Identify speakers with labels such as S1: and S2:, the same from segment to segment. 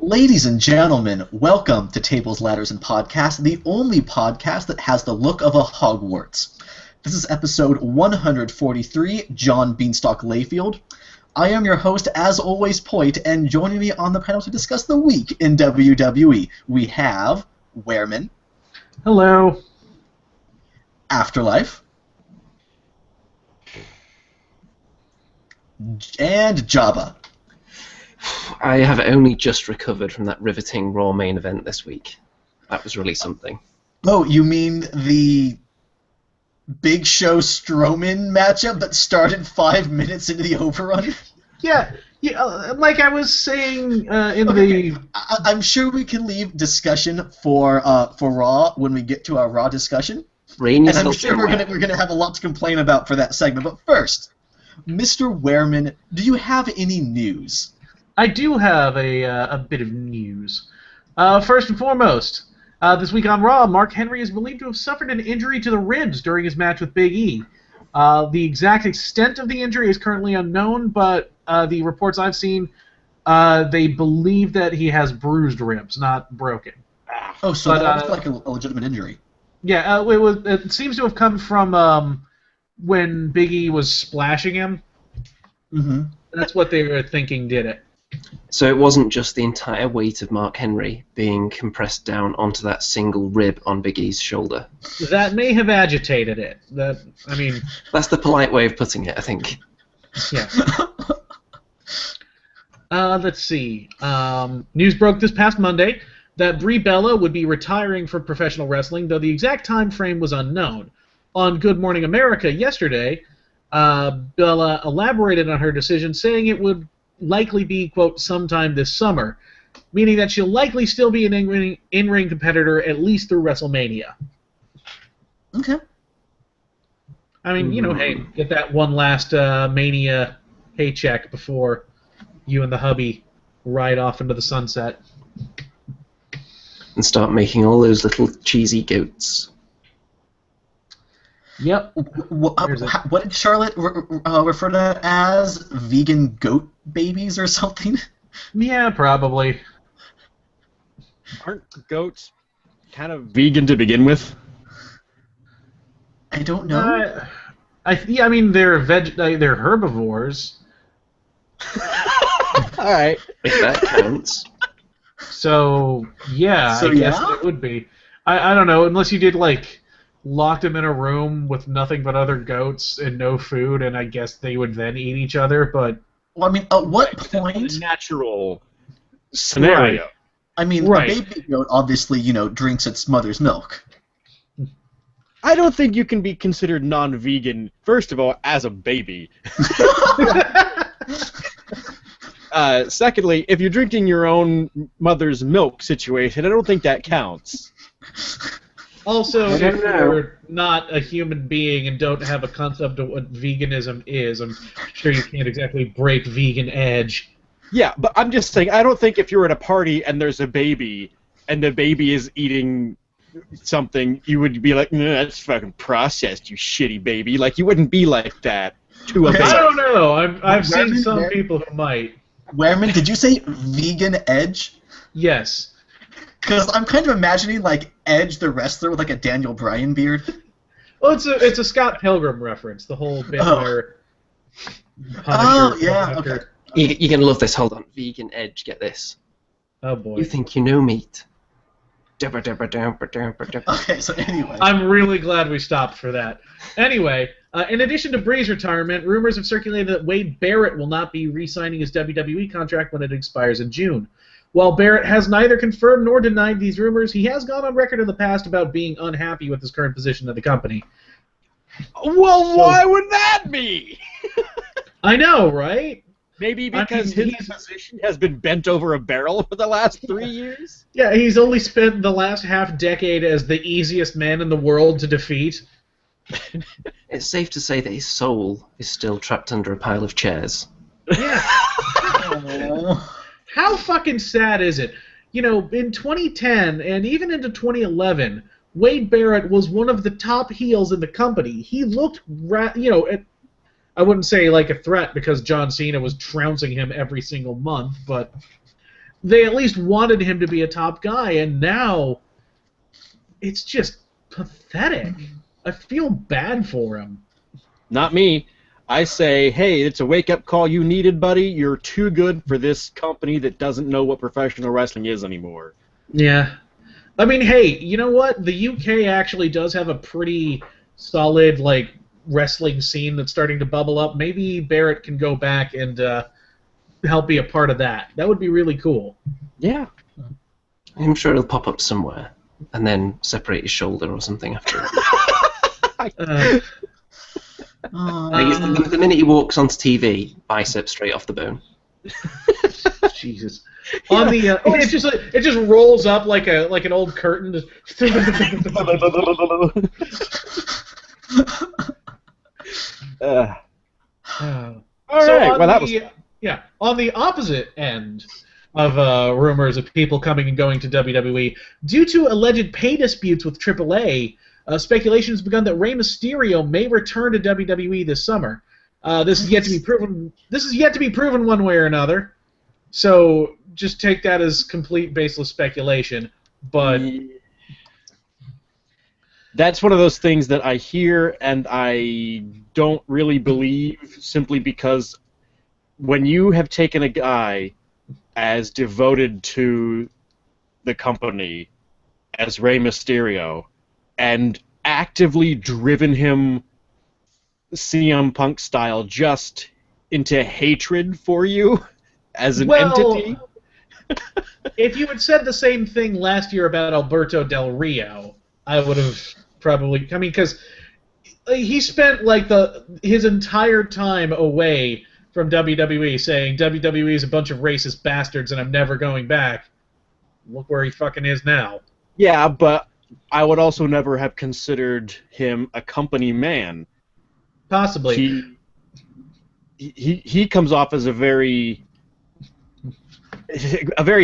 S1: Ladies and gentlemen, welcome to Tables, Ladders, and Podcasts, the only podcast that has the look of a Hogwarts. This is episode 143, John Beanstalk Layfield. I am your host, as always, Poit, and joining me on the panel to discuss the week in WWE, we have Wehrman.
S2: Hello.
S1: Afterlife. And Jabba.
S3: I have only just recovered from that riveting Raw main event this week. That was really something.
S1: Oh, you mean the Big Show Strowman matchup that started 5 minutes into the overrun?
S2: Yeah, like I was saying
S1: I'm sure we can leave discussion for Raw when we get to our Raw discussion. And I'm sure we're gonna have a lot to complain about for that segment. But first, Mr. Wehrman, do you have any news?
S2: I do have a bit of news. First and foremost, this week on Raw, Mark Henry is believed to have suffered an injury to the ribs during his match with Big E. The exact extent of the injury is currently unknown, but the reports I've seen, they believe that he has bruised ribs, not broken.
S1: Oh, so that was like a legitimate injury.
S2: Yeah, it seems to have come from when Big E was splashing him.
S1: Mm-hmm.
S2: That's what they were thinking did it.
S3: So it wasn't just the entire weight of Mark Henry being compressed down onto that single rib on Big E's shoulder.
S2: That may have agitated it.
S3: That's the polite way of putting it, I think.
S2: Yeah. Let's see. News broke this past Monday that Brie Bella would be retiring from professional wrestling, though the exact time frame was unknown. On Good Morning America yesterday, Bella elaborated on her decision, saying it would likely be, quote, sometime this summer, meaning that she'll likely still be an in-ring competitor at least through WrestleMania.
S1: Okay.
S2: I mean, hey, get that one last Mania paycheck before you and the hubby ride off into the sunset.
S3: And start making all those little cheesy goats.
S2: Yep.
S1: What did Charlotte refer to that as? Vegan goat babies or something?
S2: Yeah, probably.
S4: Aren't goats kind of vegan to begin with?
S1: I don't know.
S2: I mean, they're they're herbivores.
S4: All right.
S3: If that counts.
S2: So, yeah, I guess it would be. I don't know, unless you did, locked them in a room with nothing but other goats and no food, and I guess they would then eat each other, but...
S1: Well, I mean, at what point...
S4: A natural scenario.
S2: Right.
S1: I mean, the baby goat obviously, drinks its mother's milk.
S4: I don't think you can be considered non-vegan, first of all, as a baby. Secondly, if you're drinking your own mother's milk situation, I don't think that counts.
S2: Also, if you're not a human being and don't have a concept of what veganism is, I'm sure you can't exactly break vegan edge.
S4: Yeah, but I'm just saying, I don't think if you're at a party and there's a baby, and the baby is eating something, you would be like, no, that's fucking processed, you shitty baby. Like, you wouldn't be like that to a baby.
S2: I don't know. I've seen some people who might.
S1: Wehrman, did you say vegan edge?
S2: Yes.
S1: Because I'm kind of imagining, Edge the wrestler with, a Daniel Bryan beard.
S2: Well, it's a Scott Pilgrim reference, the whole bit where...
S1: Okay.
S3: You're going to love this. Hold on. Vegan Edge, get this.
S2: Oh, boy.
S3: You think you know meat. Okay,
S1: so anyway.
S2: I'm really glad we stopped for that. Anyway, in addition to Brie's retirement, rumors have circulated that Wade Barrett will not be re-signing his WWE contract when it expires in June. While Barrett has neither confirmed nor denied these rumors, he has gone on record in the past about being unhappy with his current position in the company.
S4: Well, why would that be?
S2: I know, right?
S4: Maybe because his position has been bent over a barrel for the last 3 years?
S2: Yeah, he's only spent the last half-decade as the easiest man in the world to defeat.
S3: It's safe to say that his soul is still trapped under a pile of chairs.
S2: Yeah. How fucking sad is it? In 2010 and even into 2011, Wade Barrett was one of the top heels in the company. He looked, I wouldn't say like a threat because John Cena was trouncing him every single month, but they at least wanted him to be a top guy, and now it's just pathetic. I feel bad for him.
S4: Not me. I say, hey, it's a wake-up call you needed, buddy. You're too good for this company that doesn't know what professional wrestling is anymore.
S2: Yeah. I mean, hey, you know what? The UK actually does have a pretty solid, like, wrestling scene that's starting to bubble up. Maybe Barrett can go back and help be a part of that. That would be really cool.
S4: Yeah.
S3: I'm sure it'll pop up somewhere, and then separate his shoulder or something after. The minute he walks onto TV, bicep straight off the bone.
S2: Jesus. On the it just rolls up like an old curtain. On the opposite end of rumors of people coming and going to WWE, due to alleged pay disputes with AAA, speculation has begun that Rey Mysterio may return to WWE this summer. This is yet to be proven. This is yet to be proven one way or another. So just take that as complete baseless speculation. But
S4: that's one of those things that I hear and I don't really believe, simply because when you have taken a guy as devoted to the company as Rey Mysterio and actively driven him CM Punk style just into hatred for you as an entity.
S2: If you had said the same thing last year about Alberto Del Rio, I would have probably. I mean, because he spent like his entire time away from WWE saying WWE is a bunch of racist bastards and I'm never going back. Look where he fucking is now.
S4: Yeah, but I would also never have considered him a company man.
S2: Possibly.
S4: He comes off as a very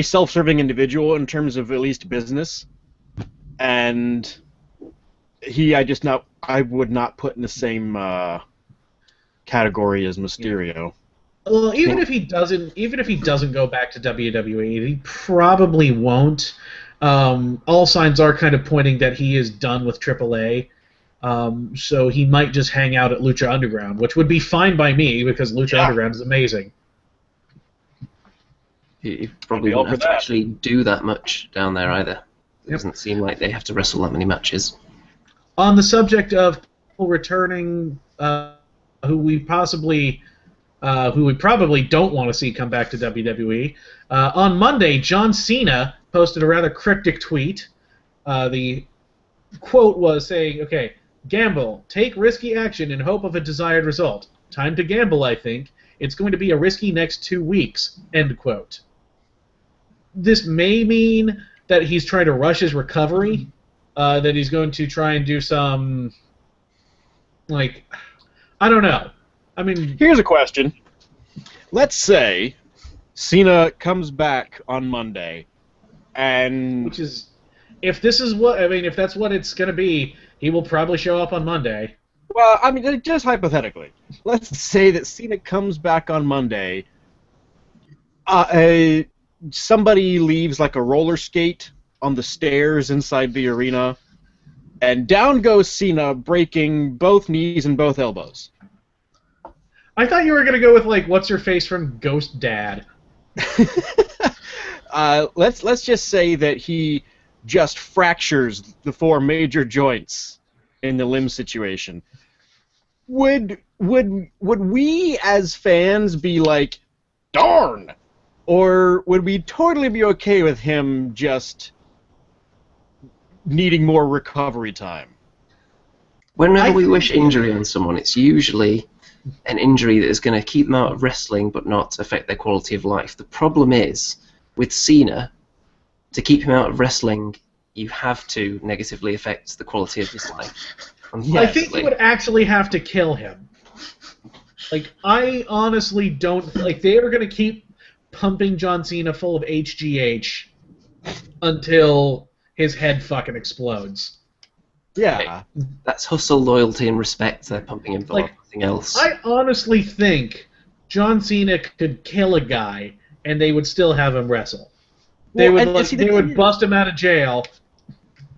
S4: self-serving individual in terms of at least business, and I would not put in the same category as Mysterio.
S2: Well, even if he doesn't go back to WWE, he probably won't. All signs are kind of pointing that he is done with AAA. So he might just hang out at Lucha Underground, which would be fine by me because Lucha Underground is amazing.
S3: He probably won't have to actually do that much down there either. It doesn't seem like they have to wrestle that many matches.
S2: On the subject of people returning, who we probably don't want to see come back to WWE, on Monday, John Cena posted a rather cryptic tweet. The quote was saying, okay, gamble, take risky action in hope of a desired result. Time to gamble, I think. It's going to be a risky next 2 weeks, end quote. This may mean that he's trying to rush his recovery, that he's going to try and do some, like, I don't know. I mean...
S4: Here's a question. Let's say Cena comes back on Monday, and...
S2: Which is... If that's what it's going to be, he will probably show up on Monday.
S4: Well, I mean, just hypothetically. Let's say that Cena comes back on Monday. Somebody leaves like a roller skate on the stairs inside the arena, and down goes Cena, breaking both knees and both elbows.
S2: I thought you were going to go with, like, what's-her-face from Ghost Dad.
S4: Let's just say that he just fractures the 4 major joints in the limb situation. Would we as fans be like, darn? Or would we totally be okay with him just needing more recovery time?
S3: Whenever we wish injury on someone, it's usually an injury that is going to keep them out of wrestling but not affect their quality of life. The problem is, with Cena, to keep him out of wrestling, you have to negatively affect the quality of his life.
S2: I think you would actually have to kill him. Like, I honestly don't... Like, they are going to keep pumping John Cena full of HGH until his head fucking explodes.
S4: Yeah.
S3: That's hustle, loyalty, and respect they're pumping him for, like, nothing else.
S2: I honestly think John Cena could kill a guy and they would still have him wrestle. They
S4: Well,
S2: would
S4: and see, the
S2: they
S4: thing
S2: would
S4: is-
S2: bust him out of jail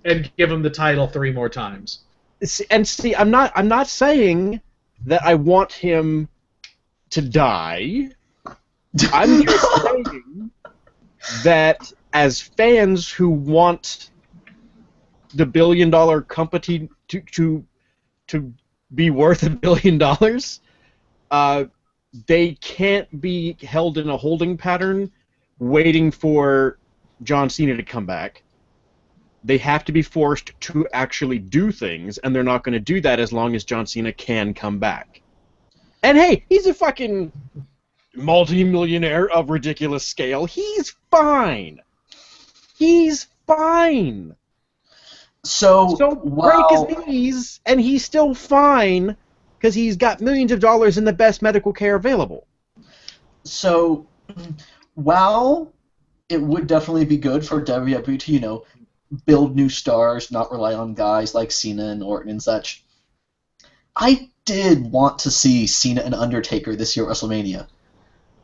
S2: and give him the title 3 more times.
S4: See, I'm not saying that I want him to die. I'm just saying that as fans who want the billion-dollar company to be worth $1 billion, they can't be held in a holding pattern waiting for John Cena to come back. They have to be forced to actually do things, and they're not going to do that as long as John Cena can come back. And hey, he's a fucking multi-millionaire of ridiculous scale. He's fine. He's fine.
S1: So
S4: break his knees, and he's still fine because he's got millions of dollars in the best medical care available.
S1: So, while it would definitely be good for WWE to, build new stars, not rely on guys like Cena and Orton and such, I did want to see Cena and Undertaker this year at WrestleMania.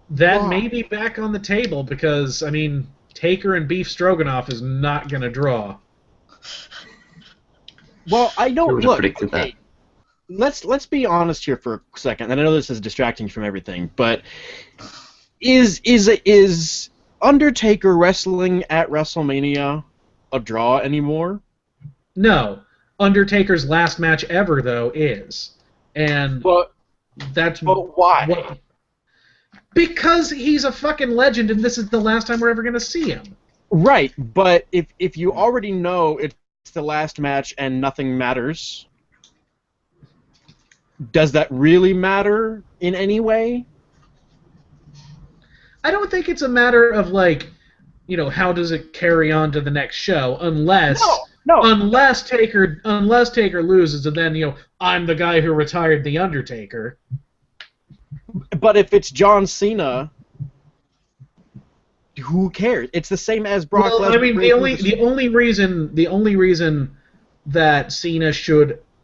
S2: That may be back on the table because, I mean, Taker and Beef Stroganoff is not going to draw.
S4: Well, I don't
S3: Who would have
S4: look.
S3: predicted that?
S4: Okay, let's be honest here for a second. And I know this is distracting from everything, but is Undertaker wrestling at WrestleMania a draw anymore?
S2: No. Undertaker's last match ever, though, is. And that's
S4: why?
S2: Because he's a fucking legend, and this is the last time we're ever going to see him.
S4: Right, but if you already know it's the last match and nothing matters, does that really matter in any way?
S2: I don't think it's a matter of, like, how does it carry on to the next show, unless Taker loses, and then, I'm the guy who retired The Undertaker.
S4: But if it's John Cena, who cares? It's the same as Brock Lesnar.
S2: I mean, the only reason that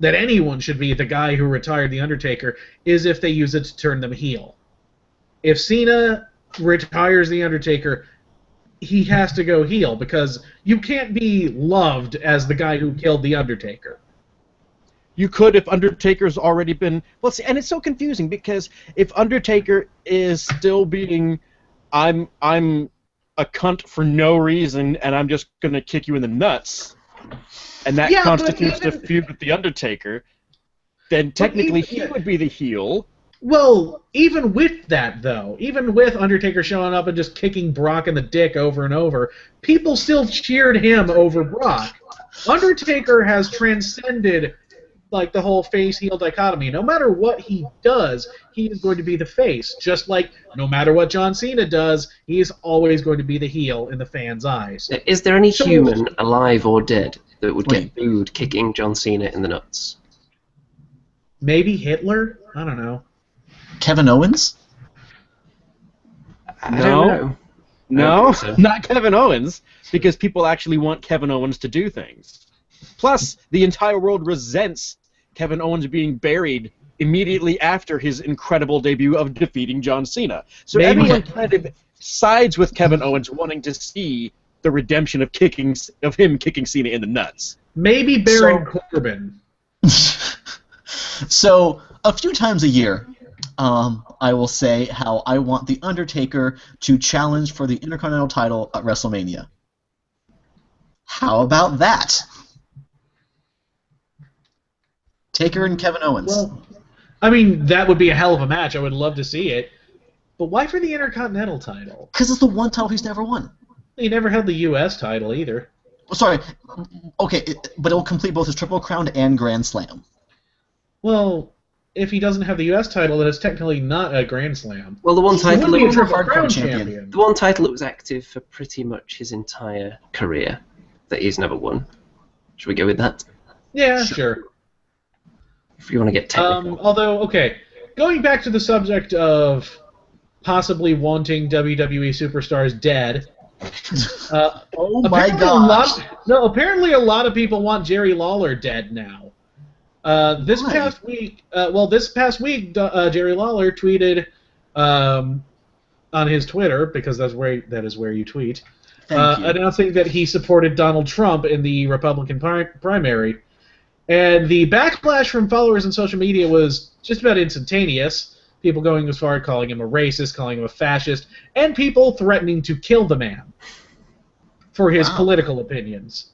S2: anyone should be the guy who retired The Undertaker is if they use it to turn them heel. If Cena retires The Undertaker, he has to go heel because you can't be loved as the guy who killed The Undertaker.
S4: You could if Undertaker's already been... Well, see, and it's so confusing because if Undertaker is still being... I'm a cunt for no reason, and I'm just going to kick you in the nuts, and that constitutes the feud with The Undertaker, then technically he would be the heel.
S2: Well, even with that, though, even with Undertaker showing up and just kicking Brock in the dick over and over, people still cheered him over Brock. Undertaker has transcended, like, the whole face-heel dichotomy. No matter what he does, he is going to be the face. Just like no matter what John Cena does, he is always going to be the heel in the fans' eyes.
S3: Is there any human, alive or dead, that would get booed kicking John Cena in the nuts?
S2: Maybe Hitler? I don't know.
S1: Kevin Owens?
S3: I don't know.
S4: No,
S3: So.
S4: not Kevin Owens, because people actually want Kevin Owens to do things. Plus, the entire world resents Kevin Owens being buried immediately after his incredible debut of defeating John Cena. So everyone kind of sides with Kevin Owens, wanting to see the redemption of him kicking Cena in the nuts.
S2: Maybe Baron Corbin.
S1: So, a few times a year, I will say how I want The Undertaker to challenge for the Intercontinental title at WrestleMania. How about that? Taker and Kevin Owens.
S2: Well, I mean, that would be a hell of a match. I would love to see it. But why for the Intercontinental title?
S1: Because it's the one title he's never won.
S2: He never held the U.S. title either.
S1: Sorry. Okay, but it will complete both his Triple Crown and Grand Slam.
S2: Well, if he doesn't have the U.S. title, then it's technically not a Grand Slam.
S3: Well, the one
S1: He
S3: title
S1: would be a
S2: Triple
S1: hardcore
S2: Crown
S1: champion.
S3: the one title that was active for pretty much his entire career that he's never won. Should we go with that?
S2: Yeah, sure.
S3: If you want to get technical.
S2: Although, okay, going back to the subject of possibly wanting WWE superstars dead.
S1: Oh my gosh!
S2: Apparently a lot of people want Jerry Lawler dead now. This past week, Jerry Lawler tweeted on his Twitter, because that is where you tweet,
S1: Thank you.
S2: announcing that he supported Donald Trump in the Republican primary. And the backlash from followers on social media was just about instantaneous. People going as far as calling him a racist, calling him a fascist, and people threatening to kill the man for his political opinions.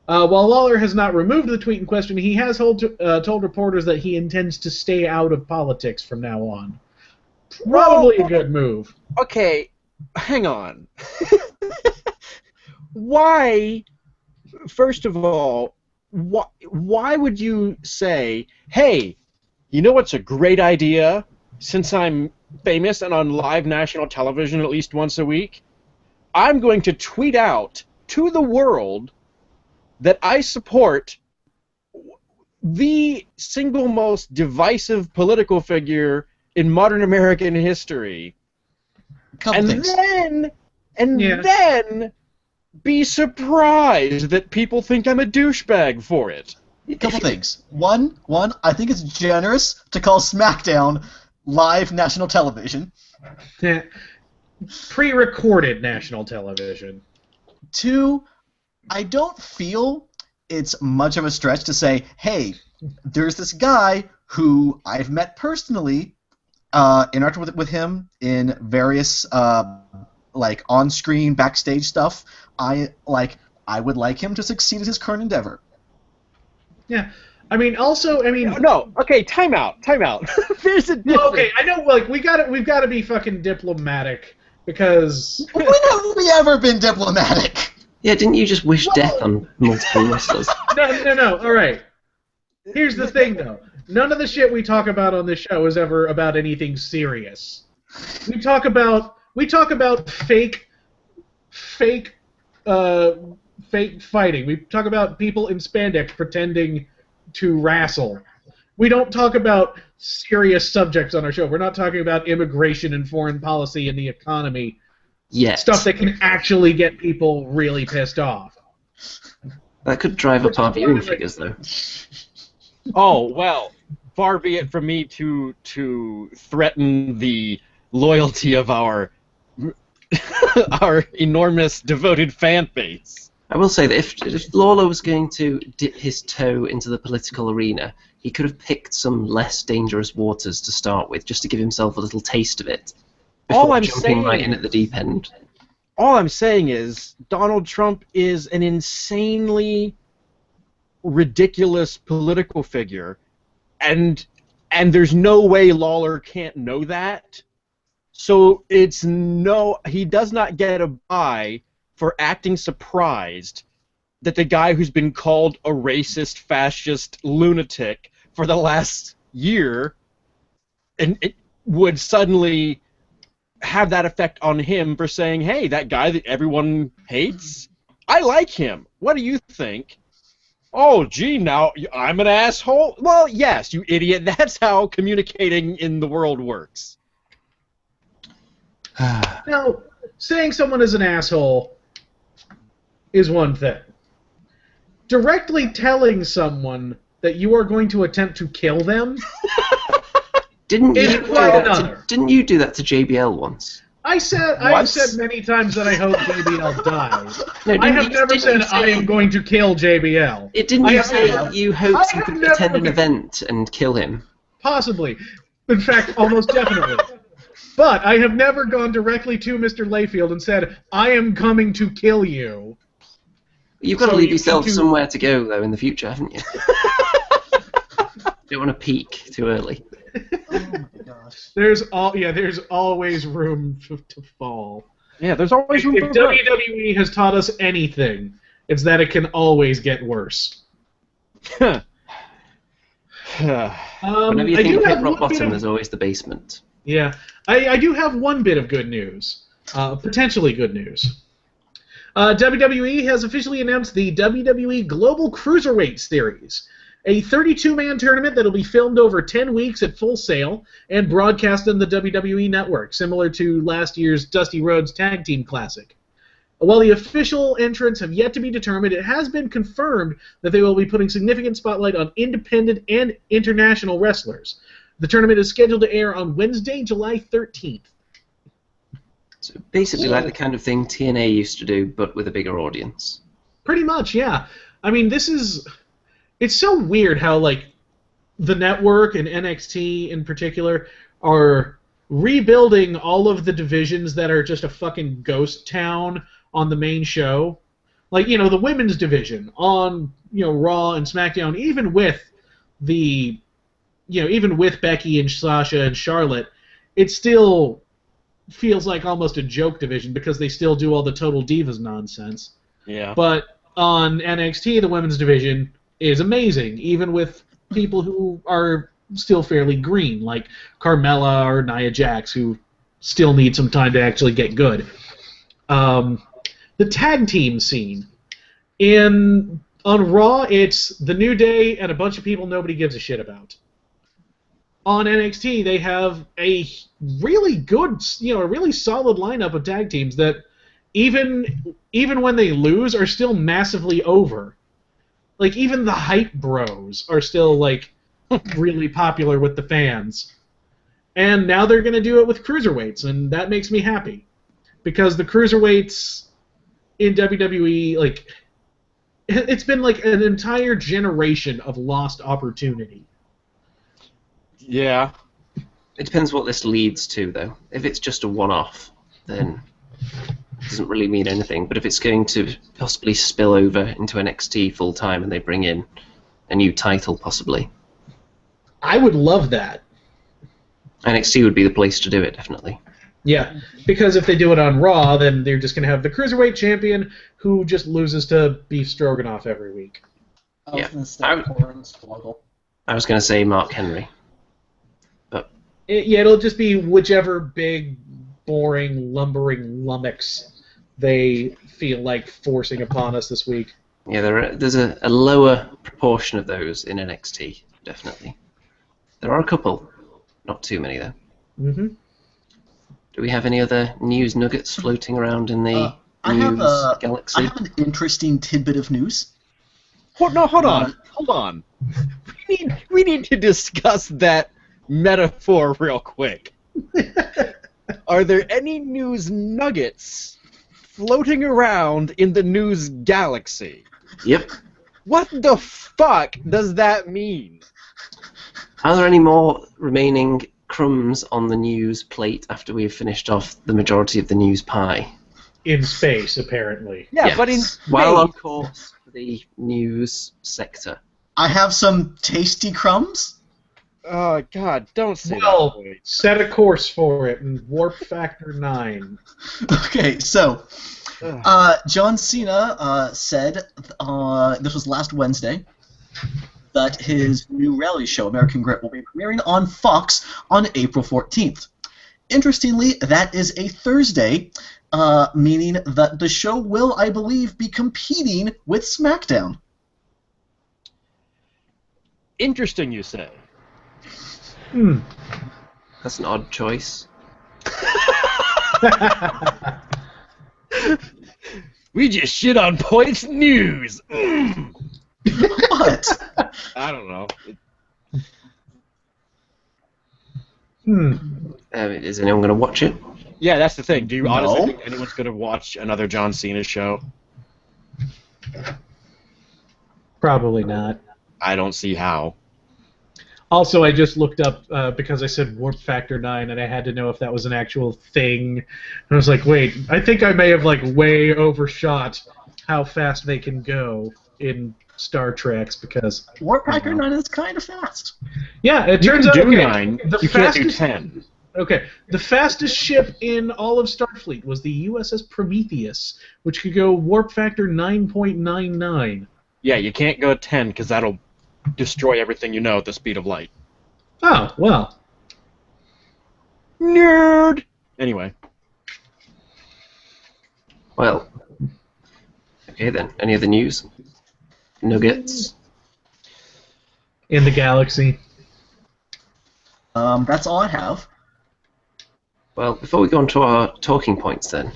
S2: While Lawler has not removed the tweet in question, he has told reporters that he intends to stay out of politics from now on. Probably a good move.
S4: Okay, hang on. Why, first of all, why would you say, hey, you know what's a great idea? Since I'm famous and on live national television at least once a week, I'm going to tweet out to the world that I support the single most divisive political figure in modern American history. Then be surprised that people think I'm a douchebag for it.
S1: Couple things. One, I think it's generous to call SmackDown live national television.
S2: Pre-recorded national television.
S1: 2, I don't feel it's much of a stretch to say, hey, there's this guy who I've met personally, interacted with him in various like on-screen backstage stuff. I would like him to succeed at his current endeavor.
S2: Yeah. No.
S4: Okay, time out. There's a difference.
S2: Okay, I know. Like, we've got to be fucking diplomatic because.
S1: When have we ever been diplomatic?
S3: Yeah, didn't you just wish death on multiple wrestlers?
S2: No. All right. Here's the thing, though. None of the shit we talk about on this show is ever about anything serious. We talk about fake fighting. We talk about people in spandex pretending to wrestle. We don't talk about serious subjects on our show. We're not talking about immigration and foreign policy and the economy.
S3: Yet.
S2: Stuff that can actually get people really pissed off.
S3: That could drive up our viewing figures, though.
S4: Oh, well, far be it from me to threaten the loyalty of our our enormous devoted fan base.
S3: I will say that if Lawler was going to dip his toe into the political arena, he could have picked some less dangerous waters to start with, just to give himself a little taste of it, before jumping right in at the deep end.
S4: All I'm saying is Donald Trump is an insanely ridiculous political figure, and there's no way Lawler can't know that. So he does not get a bye for acting surprised that the guy who's been called a racist, fascist lunatic for the last year and it would suddenly have that effect on him for saying, hey, that guy that everyone hates, I like him. What do you think? Oh, gee, now I'm an asshole? Well, yes, you idiot. That's how communicating in the world works.
S2: Now, saying someone is an asshole is one thing. Directly telling someone that you are going to attempt to kill them
S3: Didn't you
S2: is quite another.
S3: Didn't you do that to JBL once?
S2: I've said many times that I hope JBL dies.
S3: No,
S2: I have never said I am going to kill JBL.
S3: Didn't you say you hoped you could attend an event and kill him?
S2: Possibly. In fact, almost definitely. But I have never gone directly to Mr. Layfield and said, I am coming to kill you.
S3: You've got to leave yourself somewhere to go, though, in the future, haven't you? You don't want to peak too early.
S1: Oh my gosh.
S2: There's always room to fall.
S4: Yeah, there's always room
S2: If WWE has taught us anything, it's that it can always get worse.
S3: Whenever you think you've hit rock bottom, there's always the basement.
S2: Yeah. I do have one bit of good news. Potentially good news. WWE has officially announced the WWE Global Cruiserweight Series, a 32-man tournament that will be filmed over 10 weeks at Full Sail and broadcast on the WWE Network, similar to last year's Dusty Rhodes Tag Team Classic. While the official entrants have yet to be determined, it has been confirmed that they will be putting significant spotlight on independent and international wrestlers. The tournament is scheduled to air on Wednesday, July 13th.
S3: So basically like the kind of thing TNA used to do, but with a bigger audience.
S2: Pretty much, yeah. I mean, it's so weird how, like, the network and NXT in particular are rebuilding all of the divisions that are just a fucking ghost town on the main show. Like, the women's division on, Raw and SmackDown, even with Becky and Sasha and Charlotte, it still feels like almost a joke division because they still do all the Total Divas nonsense.
S4: Yeah.
S2: But on NXT, the women's division is amazing, even with people who are still fairly green, like Carmella or Nia Jax, who still need some time to actually get good. The tag team scene. On Raw, it's The New Day and a bunch of people nobody gives a shit about. On NXT, they have a really good, a really solid lineup of tag teams that even when they lose are still massively over. Like, even the Hype Bros are still, like, really popular with the fans. And now they're going to do it with cruiserweights, and that makes me happy. Because the cruiserweights in WWE, like, it's been like an entire generation of lost opportunity.
S4: Yeah.
S3: It depends what this leads to, though. If it's just a one-off, then it doesn't really mean anything. But if it's going to possibly spill over into NXT full-time and they bring in a new title, possibly,
S2: I would love that.
S3: NXT would be the place to do it, definitely.
S2: Yeah, because if they do it on Raw, then they're just going to have the Cruiserweight champion who just loses to Beef Stroganoff every week.
S1: I was going to say Hornswoggle.
S3: I was going to say Mark Henry. But
S2: It'll just be whichever big, boring, lumbering lummox they feel like forcing upon us this week.
S3: yeah, there's a lower proportion of those in NXT, definitely. There are a couple. Not too many, though.
S2: Mm-hmm.
S3: Do we have any other news nuggets floating around in the news galaxy?
S1: I have an interesting tidbit of news.
S4: Hold on. We need to discuss that metaphor real quick. Are there any news nuggets floating around in the news galaxy?
S3: Yep.
S4: What the fuck does that mean?
S3: Are there any more remaining crumbs on the news plate after we've finished off the majority of the news pie?
S2: In space, apparently.
S4: Yeah,
S3: Yes.
S4: but in
S3: While on
S4: space.
S3: course for the news sector.
S1: I have some tasty crumbs.
S4: Oh God! Don't say
S2: Well,
S4: that. Wait.
S2: set a course for it in Warp Factor 9.
S1: Okay, so
S4: Ugh.
S1: John Cena said, this was last Wednesday, that his new reality show, American Grit, will be premiering on Fox on April 14th. Interestingly, that is a Thursday, meaning that the show will, I believe, be competing with SmackDown.
S4: Interesting, you say.
S3: That's an odd choice.
S4: We just shit on Points News.
S1: What?
S4: I don't know.
S3: Is anyone going to watch it?
S4: Yeah, that's the thing. Do you honestly
S1: No.
S4: think anyone's going to watch another John Cena show?
S2: Probably not.
S4: I don't see how.
S2: Also, I just looked up because I said Warp Factor 9, and I had to know if that was an actual thing. And I was like, wait, I think I may have like way overshot how fast they can go in Star Treks because
S1: Warp Factor 9 is kind of fast.
S2: yeah, it
S4: You
S2: turns
S4: can
S2: out
S4: do
S2: okay,
S4: 9.
S2: the
S4: You can't do
S2: fastest
S4: 10.
S2: okay, the fastest ship in all of Starfleet was the USS Prometheus, which could go Warp Factor 9.99.
S4: Yeah, you can't go 10 because that'll destroy everything you know at the speed of light.
S2: Oh well.
S4: Nerd. Anyway.
S3: Well, okay then. Any other news? Nuggets?
S2: In the galaxy.
S1: That's all I have.
S3: Well, before we go on to our talking points then,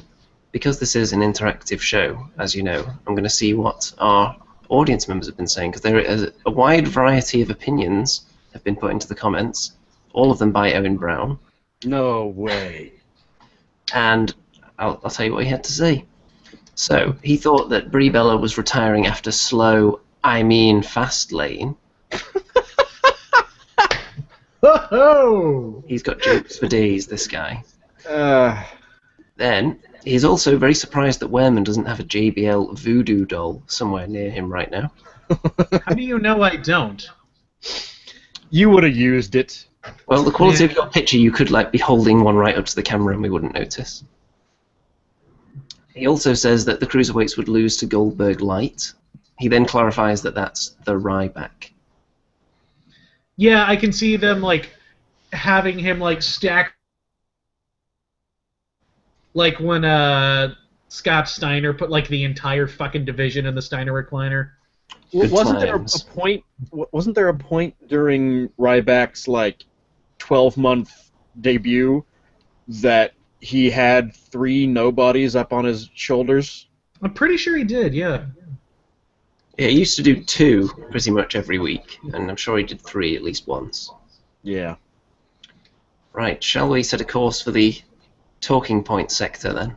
S3: because this is an interactive show, as you know, I'm going to see what our audience members have been saying, because there is a wide variety of opinions have been put into the comments, all of them by Owen Brown.
S4: No way.
S3: And I'll tell you what he had to say. So, he thought that Brie Bella was retiring after slow, fast lane.
S2: Ho-ho!
S3: He's got jokes for days, this guy.
S4: Uh,
S3: Then, he's also very surprised that Wehrman doesn't have a JBL voodoo doll somewhere near him right now.
S2: How do you know I don't?
S4: you would have used it.
S3: Well, the quality of your picture, you could be holding one right up to the camera and we wouldn't notice. He also says that the cruiserweights would lose to Goldberg Light. He then clarifies that that's the Ryback.
S2: Yeah, I can see them having him stack when Scott Steiner put the entire fucking division in the Steiner recliner.
S3: Good
S4: Wasn't there a
S3: times.
S4: point? Wasn't there a point during Ryback's 12-month debut that he had 3 nobodies up on his shoulders?
S2: I'm pretty sure he did, yeah.
S3: Yeah, he used to do 2 pretty much every week, and I'm sure he did 3 at least once.
S4: Yeah.
S3: Right, shall we set a course for the talking point sector then?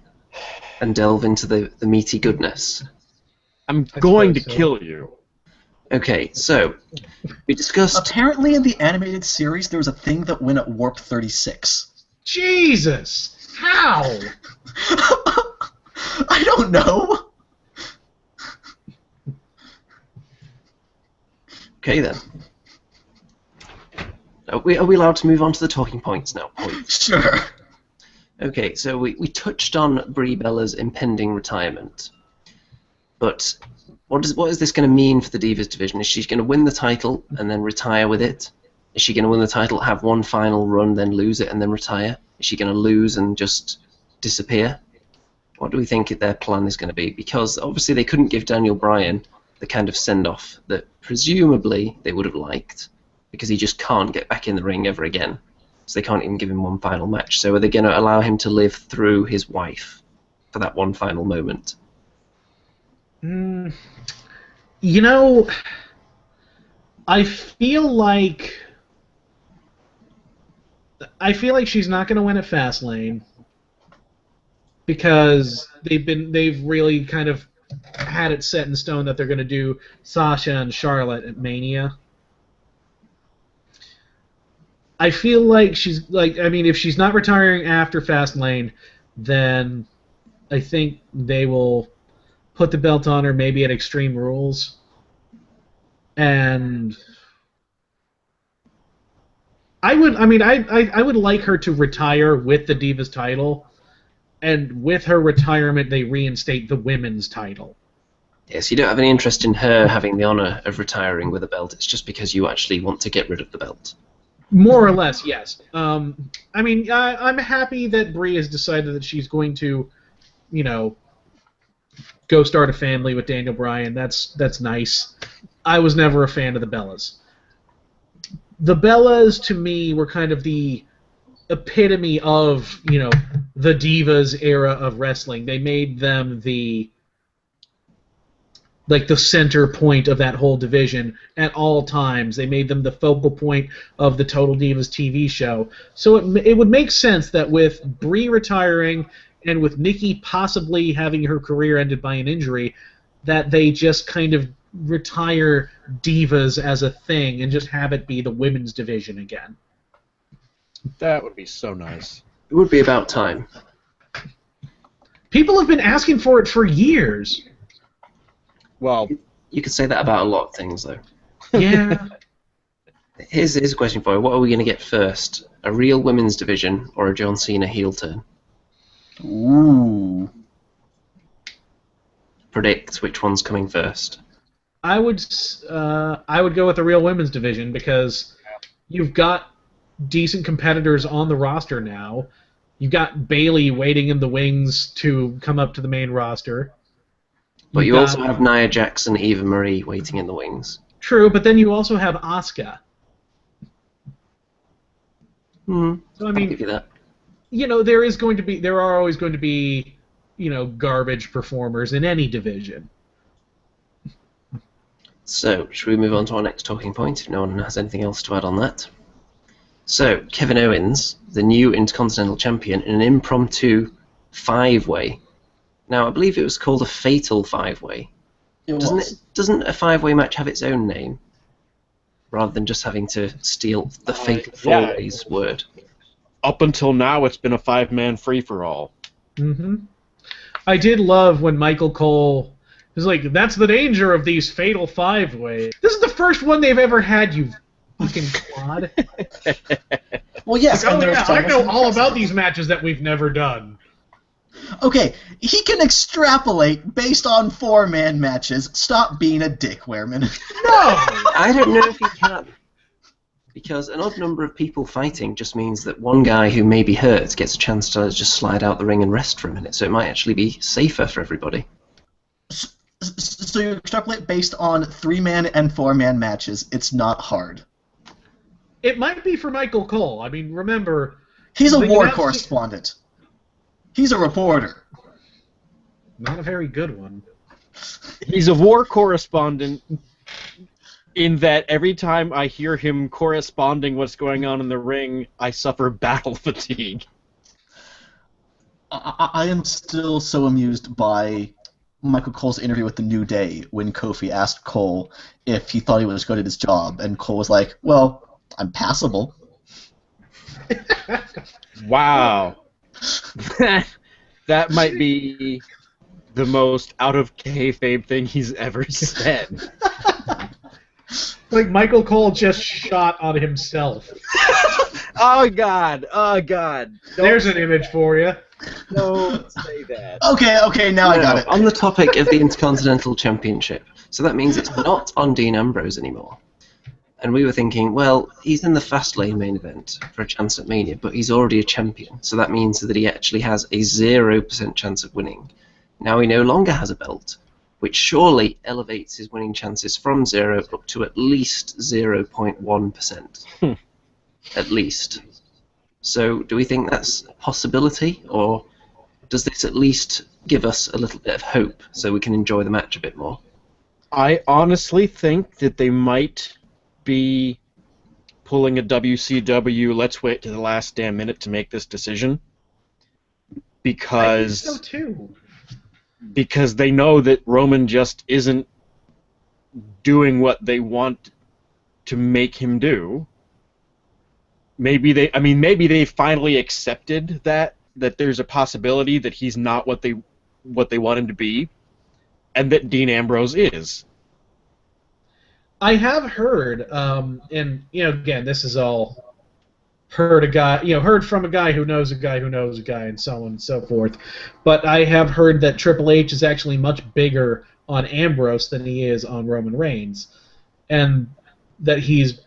S3: And delve into the meaty goodness?
S4: I'm going to
S2: suppose so.
S4: kill you.
S3: Okay, so, we discussed...
S1: Apparently, in the animated series, there was a thing that went at warp 36.
S2: Jesus! How?
S1: I don't know.
S3: Okay then. Are we allowed to move on to the talking points now?
S1: Sure.
S3: Okay, so we touched on Brie Bella's impending retirement. But what is this going to mean for the Divas division? Is she going to win the title and then retire with it? Is she going to win the title, have one final run, then lose it and then retire? Is she going to lose and just disappear? What do we think their plan is going to be? Because obviously they couldn't give Daniel Bryan the kind of send-off that presumably they would have liked, because he just can't get back in the ring ever again. So they can't even give him one final match. So are they going to allow him to live through his wife for that one final moment?
S2: You know, I feel like she's not going to win at Fastlane because they've really kind of had it set in stone that they're going to do Sasha and Charlotte at Mania. I feel like if she's not retiring after Fastlane, then I think they will put the belt on her maybe at Extreme Rules. And I would like her to retire with the Divas title, and with her retirement they reinstate the women's title.
S3: Yes, you don't have any interest in her having the honor of retiring with a belt. It's just because you actually want to get rid of the belt.
S2: More or less, yes. I'm happy that Brie has decided that she's going to, go start a family with Daniel Bryan. That's nice. I was never a fan of the Bellas. The Bellas, to me, were kind of the epitome of, the Divas era of wrestling. They made them the center point of that whole division at all times. They made them the focal point of the Total Divas TV show. So it would make sense that with Brie retiring and with Nikki possibly having her career ended by an injury, that they just kind of retire Divas as a thing and just have it be the women's division again.
S4: That would be so nice.
S3: It would be about time.
S2: People have been asking for it for years.
S4: Well,
S3: You could say that about a lot of things, though.
S2: Yeah.
S3: Here's a question for you. What are we going to get first? A real women's division or a John Cena heel turn?
S1: Ooh.
S3: Predict which one's coming first.
S2: I would go with the real women's division because you've got decent competitors on the roster now. You've got Bayley waiting in the wings to come up to the main roster.
S3: But you also have Nia Jax and Eva Marie waiting in the wings.
S2: True, but then you also have Asuka.
S3: So
S2: So
S3: I'll give you that.
S2: there are always going to be, garbage performers in any division.
S3: So, should we move on to our next talking point if no one has anything else to add on that? So, Kevin Owens, the new Intercontinental Champion, in an impromptu 5-way. Now, I believe it was called a Fatal 5-way. Doesn't a 5-way match have its own name? Rather than just having to steal the Fatal 4-ways word.
S4: Up until now, it's been a 5-man free-for-all.
S2: Mm-hmm. I did love when Michael Cole was like, "That's the danger of these Fatal 5-way. This is the first one they've ever had, you fucking clod."
S1: Well, yes.
S2: Like, oh yeah, I know all about these matches that we've never done.
S1: Okay, he can extrapolate based on 4-man matches. Stop being a dick, Wehrman.
S2: No!
S3: I don't know if he can. Because an odd number of people fighting just means that one guy who may be hurt gets a chance to just slide out the ring and rest for a minute, so it might actually be safer for everybody.
S1: So you extrapolate based on 3-man and 4-man matches. It's not hard.
S2: It might be for Michael Cole. I mean, remember...
S1: He's a war correspondent. He's a reporter.
S2: Not a very good one.
S4: He's a war correspondent in that every time I hear him corresponding what's going on in the ring, I suffer battle fatigue.
S1: I am still so amused by Michael Cole's interview with The New Day when Kofi asked Cole if he thought he was good at his job, and Cole was like, "Well, I'm passable."
S4: Wow. That might be the most out of kayfabe thing he's ever said.
S2: Like Michael Cole just shot on himself.
S4: Oh God! Oh God!
S2: There's an image for you.
S4: Don't say that.
S1: Okay, now I got it.
S3: On the topic of the Intercontinental Championship, so that means it's not on Dean Ambrose anymore. And we were thinking, well, he's in the Fastlane main event for a chance at Mania, but he's already a champion, so that means that he actually has a 0% chance of winning. Now he no longer has a belt, which surely elevates his winning chances from 0 up to at least 0.1%. At least. So do we think that's a possibility, or does this at least give us a little bit of hope so we can enjoy the match a bit more?
S4: I honestly think that they might be pulling a WCW, let's wait to the last damn minute to make this decision. Because
S2: I think so too.
S4: Because they know that Roman just isn't doing what they want to make him do. Maybe they finally accepted that there's a possibility that he's not what they want him to be, and that Dean Ambrose is.
S2: I have heard, and again, this is all heard from a guy who knows a guy who knows a guy, and so on and so forth. But I have heard that Triple H is actually much bigger on Ambrose than he is on Roman Reigns, and that he's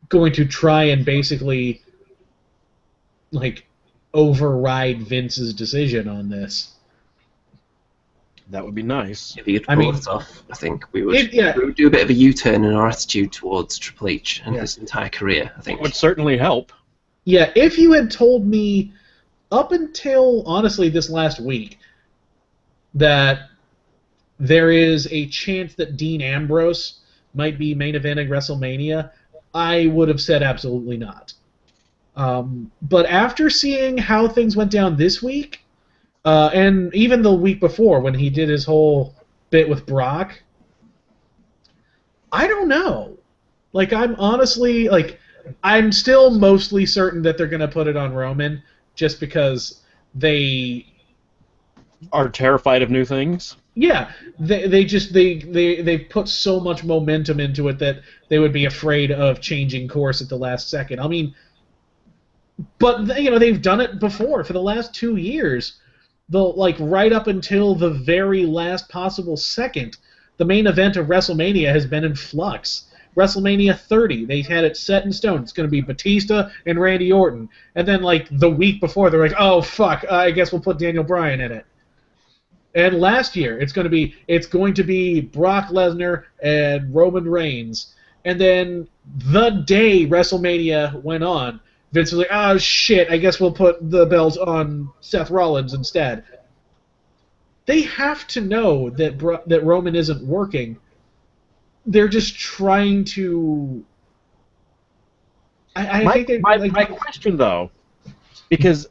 S2: going to try and basically override Vince's decision on this.
S4: That would be nice.
S3: If he could pull it off, I think we would
S2: It
S3: do a bit of a U-turn in our attitude towards Triple H and his entire career, I think.
S4: It would certainly help.
S2: Yeah, if you had told me up until, honestly, this last week that there is a chance that Dean Ambrose might be main eventing WrestleMania, I would have said absolutely not. But after seeing how things went down this week, and even the week before when he did his whole bit with Brock, I don't know. I'm still mostly certain that they're going to put it on Roman just because they
S4: are terrified of new things.
S2: Yeah, they put so much momentum into it that they would be afraid of changing course at the last second. I mean, but they've done it before for the last 2 years. Right up until the very last possible second, the main event of WrestleMania has been in flux. WrestleMania 30, they had it set in stone. It's going to be Batista and Randy Orton. And then, the week before, they're like, oh, fuck, I guess we'll put Daniel Bryan in it. And last year, it's going to be Brock Lesnar and Roman Reigns. And then the day WrestleMania went on, Vince was like, oh, shit, I guess we'll put the belt on Seth Rollins instead. They have to know that Roman isn't working. They're just trying to...
S4: My question, though, because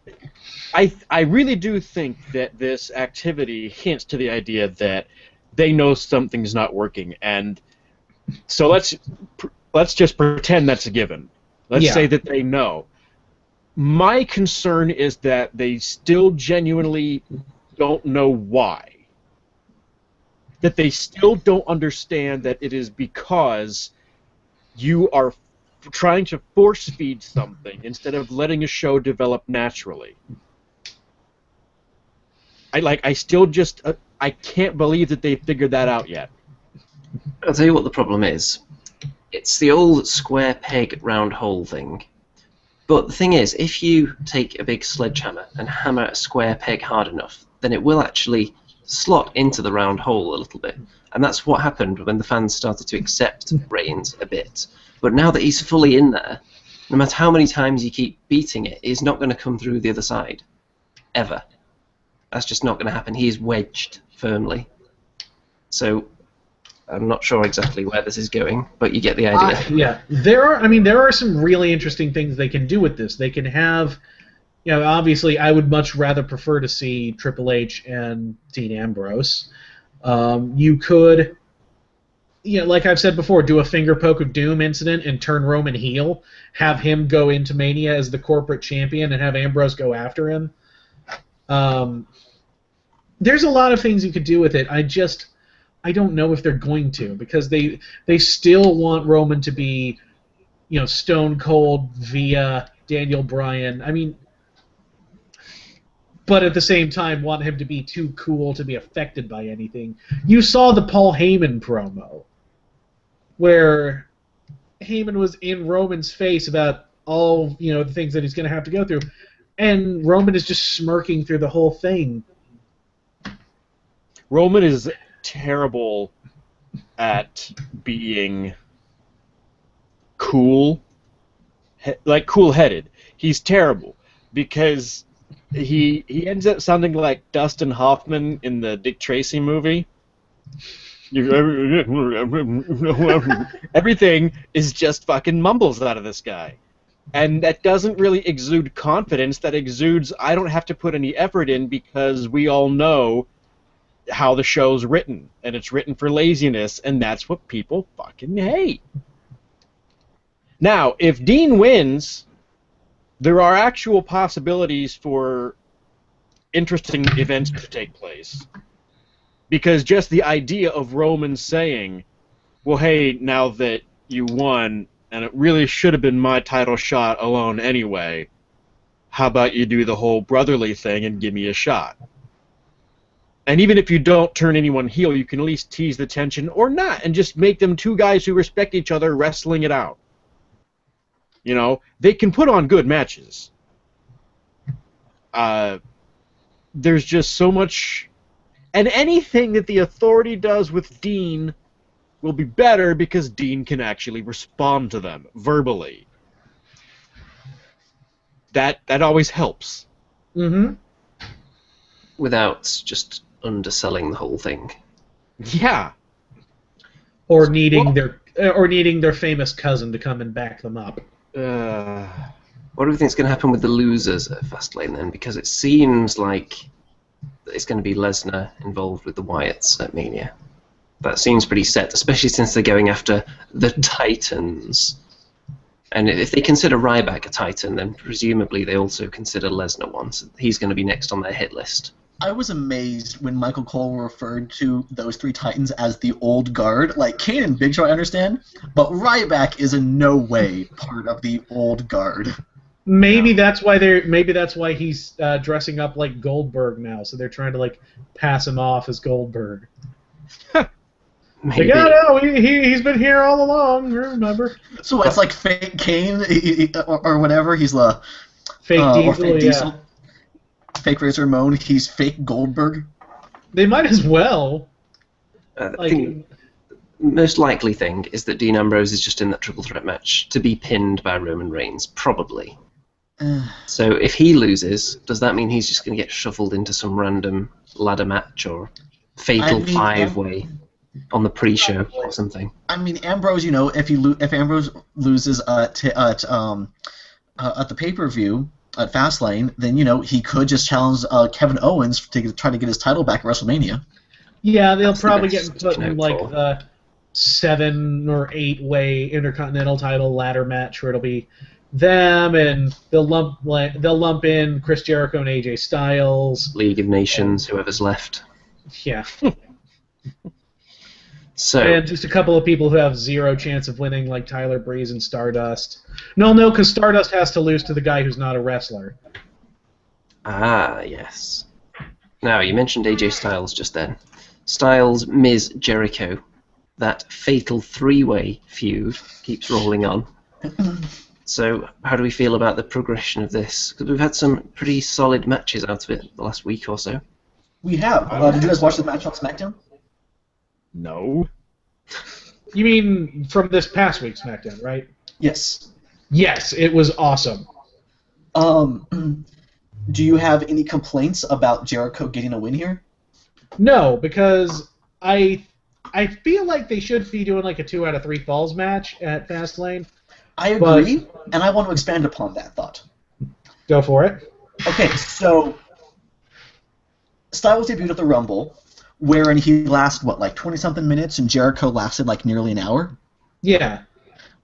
S4: I really do think that this activity hints to the idea that they know something's not working, and so let's just pretend that's a given. Let's say that they know. My concern is that they still genuinely don't know why. That they still don't understand that it is because you are trying to force feed something instead of letting a show develop naturally. I still just I can't believe that they figured that out yet.
S3: I'll tell you what the problem is. It's the old square peg round hole thing. But the thing is, if you take a big sledgehammer and hammer a square peg hard enough, then it will actually slot into the round hole a little bit. And that's what happened when the fans started to accept Reigns a bit. But now that he's fully in there, no matter how many times you keep beating it, it's not going to come through the other side. Ever. That's just not going to happen. He is wedged firmly. So I'm not sure exactly where this is going, but you get the idea.
S2: There are some really interesting things they can do with this. They can have, obviously I would much rather prefer to see Triple H and Dean Ambrose. You could, like I've said before, do a finger poke of doom incident and turn Roman heel, have him go into Mania as the corporate champion and have Ambrose go after him. There's a lot of things you could do with it. I don't know if they're going to, because they still want Roman to be, Stone Cold via Daniel Bryan. But at the same time want him to be too cool to be affected by anything. You saw the Paul Heyman promo, where Heyman was in Roman's face about all, the things that he's going to have to go through, and Roman is just smirking through the whole thing.
S4: Roman is terrible at being cool, cool-headed. He's terrible because he ends up sounding like Dustin Hoffman in the Dick Tracy movie. Everything is just fucking mumbles out of this guy. And that doesn't really exude confidence. That exudes, I don't have to put any effort in because we all know how the show's written, and it's written for laziness, and that's what people fucking hate. Now, if Dean wins, there are actual possibilities for interesting events to take place. Because just the idea of Roman saying, well, hey, now that you won, and it really should have been my title shot alone anyway, how about you do the whole brotherly thing and give me a shot? And even if you don't turn anyone heel, you can at least tease the tension or not, and just make them two guys who respect each other wrestling it out. They can put on good matches. There's just so much... And anything that the Authority does with Dean will be better because Dean can actually respond to them verbally. That always helps.
S2: Mm-hmm.
S3: Without just underselling the whole thing.
S4: Yeah.
S2: Or needing their famous cousin to come and back them up.
S3: What do we think is going to happen with the losers at Fastlane then? Because it seems like it's going to be Lesnar involved with the Wyatts at Mania. That seems pretty set, especially since they're going after the Titans. And if they consider Ryback a Titan, then presumably they also consider Lesnar one. So he's going to be next on their hit list.
S1: I was amazed when Michael Cole referred to those three Titans as the old guard. Like, Kane and Big Show I understand, but Ryback is in no way part of the old guard.
S2: Maybe that's why he's dressing up like Goldberg now. So they're trying to pass him off as Goldberg.
S3: Maybe.
S2: He's been here all along. Remember?
S1: So it's like fake Kane or whatever. He's the
S2: fake Diesel.
S1: Fake Diesel. Fake Razor Ramon. He's fake Goldberg.
S2: They might as well.
S3: I think the most likely thing is that Dean Ambrose is just in that triple threat match to be pinned by Roman Reigns, probably. So if he loses, does that mean he's just going to get shuffled into some random ladder match or fatal five-way on the pre-show or something?
S1: Ambrose, if Ambrose loses at the pay-per-view at Fastlane, then he could just challenge Kevin Owens to try to get his title back at WrestleMania.
S2: Yeah, they'll
S3: That's the
S2: probably
S3: best
S2: get put
S3: you can
S2: in
S3: hope
S2: like
S3: for.
S2: the 7 or 8-way Intercontinental title ladder match where it'll be them, and they'll lump in Chris Jericho and AJ Styles.
S3: League of Nations, whoever's left.
S2: Yeah.
S3: So,
S2: And just a couple of people who have 0 chance of winning, like Tyler Breeze and Stardust. No, because Stardust has to lose to the guy who's not a wrestler.
S3: yes. Now, you mentioned AJ Styles just then. Styles, Miz, Jericho. That fatal 3-way feud keeps rolling on. So, how do we feel about the progression of this? Because we've had some pretty solid matches out of it the last week or so.
S1: We have. Did you guys watch the match on SmackDown?
S4: No.
S2: You mean from this past week's SmackDown, right?
S1: Yes.
S2: Yes, it was awesome.
S1: Do you have any complaints about Jericho getting a win here?
S2: No, because I feel like they should be doing like a 2 out of 3 falls match at Fastlane.
S1: I agree, and I want to expand upon that thought.
S2: Go for it.
S1: Okay, so Styles debuted at the Rumble, wherein he lasted, like 20-something minutes, and Jericho lasted like nearly an hour.
S2: Yeah.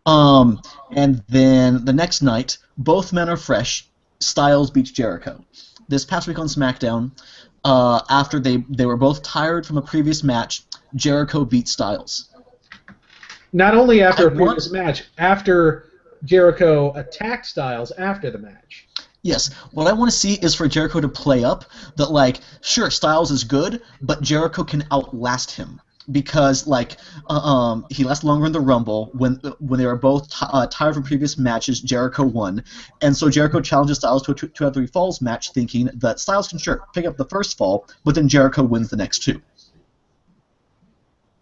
S1: And then the next night, both men are fresh. Styles beats Jericho. This past week on SmackDown, after they were both tired from a previous match, Jericho beat Styles.
S2: Not only after a previous match, after Jericho attacked Styles after the match.
S1: Yes, what I want to see is for Jericho to play up that, like, sure, Styles is good, but Jericho can outlast him. Because, like, he lasted longer in the Rumble. When they were both tired from previous matches, Jericho won. And so Jericho challenges Styles to a 2 out of 3 falls match, thinking that Styles can, sure, pick up the first fall, but then Jericho wins the next 2.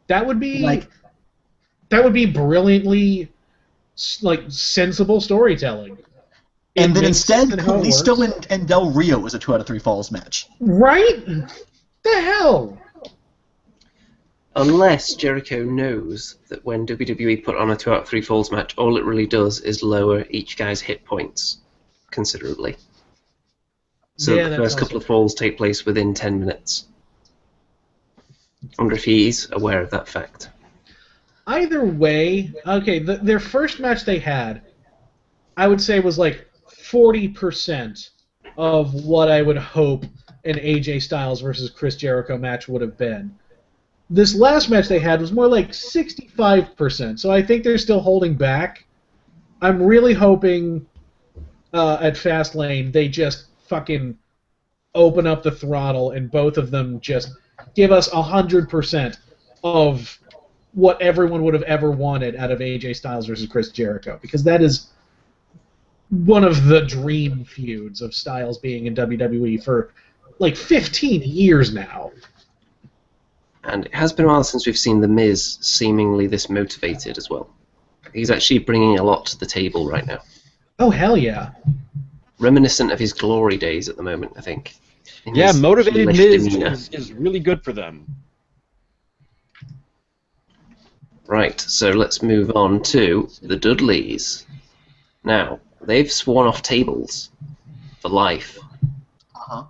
S2: That would be brilliantly, like, sensible storytelling.
S1: And then instead, Kalisto and Del Rio is a 2 out of 3 falls match.
S2: Right? The hell?
S3: Unless Jericho knows that when WWE put on a 2 out of 3 falls match, all it really does is lower each guy's hit points considerably. So the first couple of falls take place within 10 minutes. I wonder if he's aware of that fact.
S2: Either way, okay, their first match they had, I would say was like 40% of what I would hope an AJ Styles versus Chris Jericho match would have been. This last match they had was more like 65%, so I think they're still holding back. I'm really hoping at Fastlane they just fucking open up the throttle and both of them just give us 100% of what everyone would have ever wanted out of AJ Styles versus Chris Jericho, because that is one of the dream feuds of Styles being in WWE for like 15 years now.
S3: And it has been a while since we've seen The Miz seemingly this motivated as well. He's actually bringing a lot to the table right now.
S2: Oh, hell yeah.
S3: Reminiscent of his glory days at the moment, I think.
S4: Yeah, motivated Miz is really good for them.
S3: Right, so let's move on to the Dudleys. Now, they've sworn off tables for life.
S1: Uh-huh.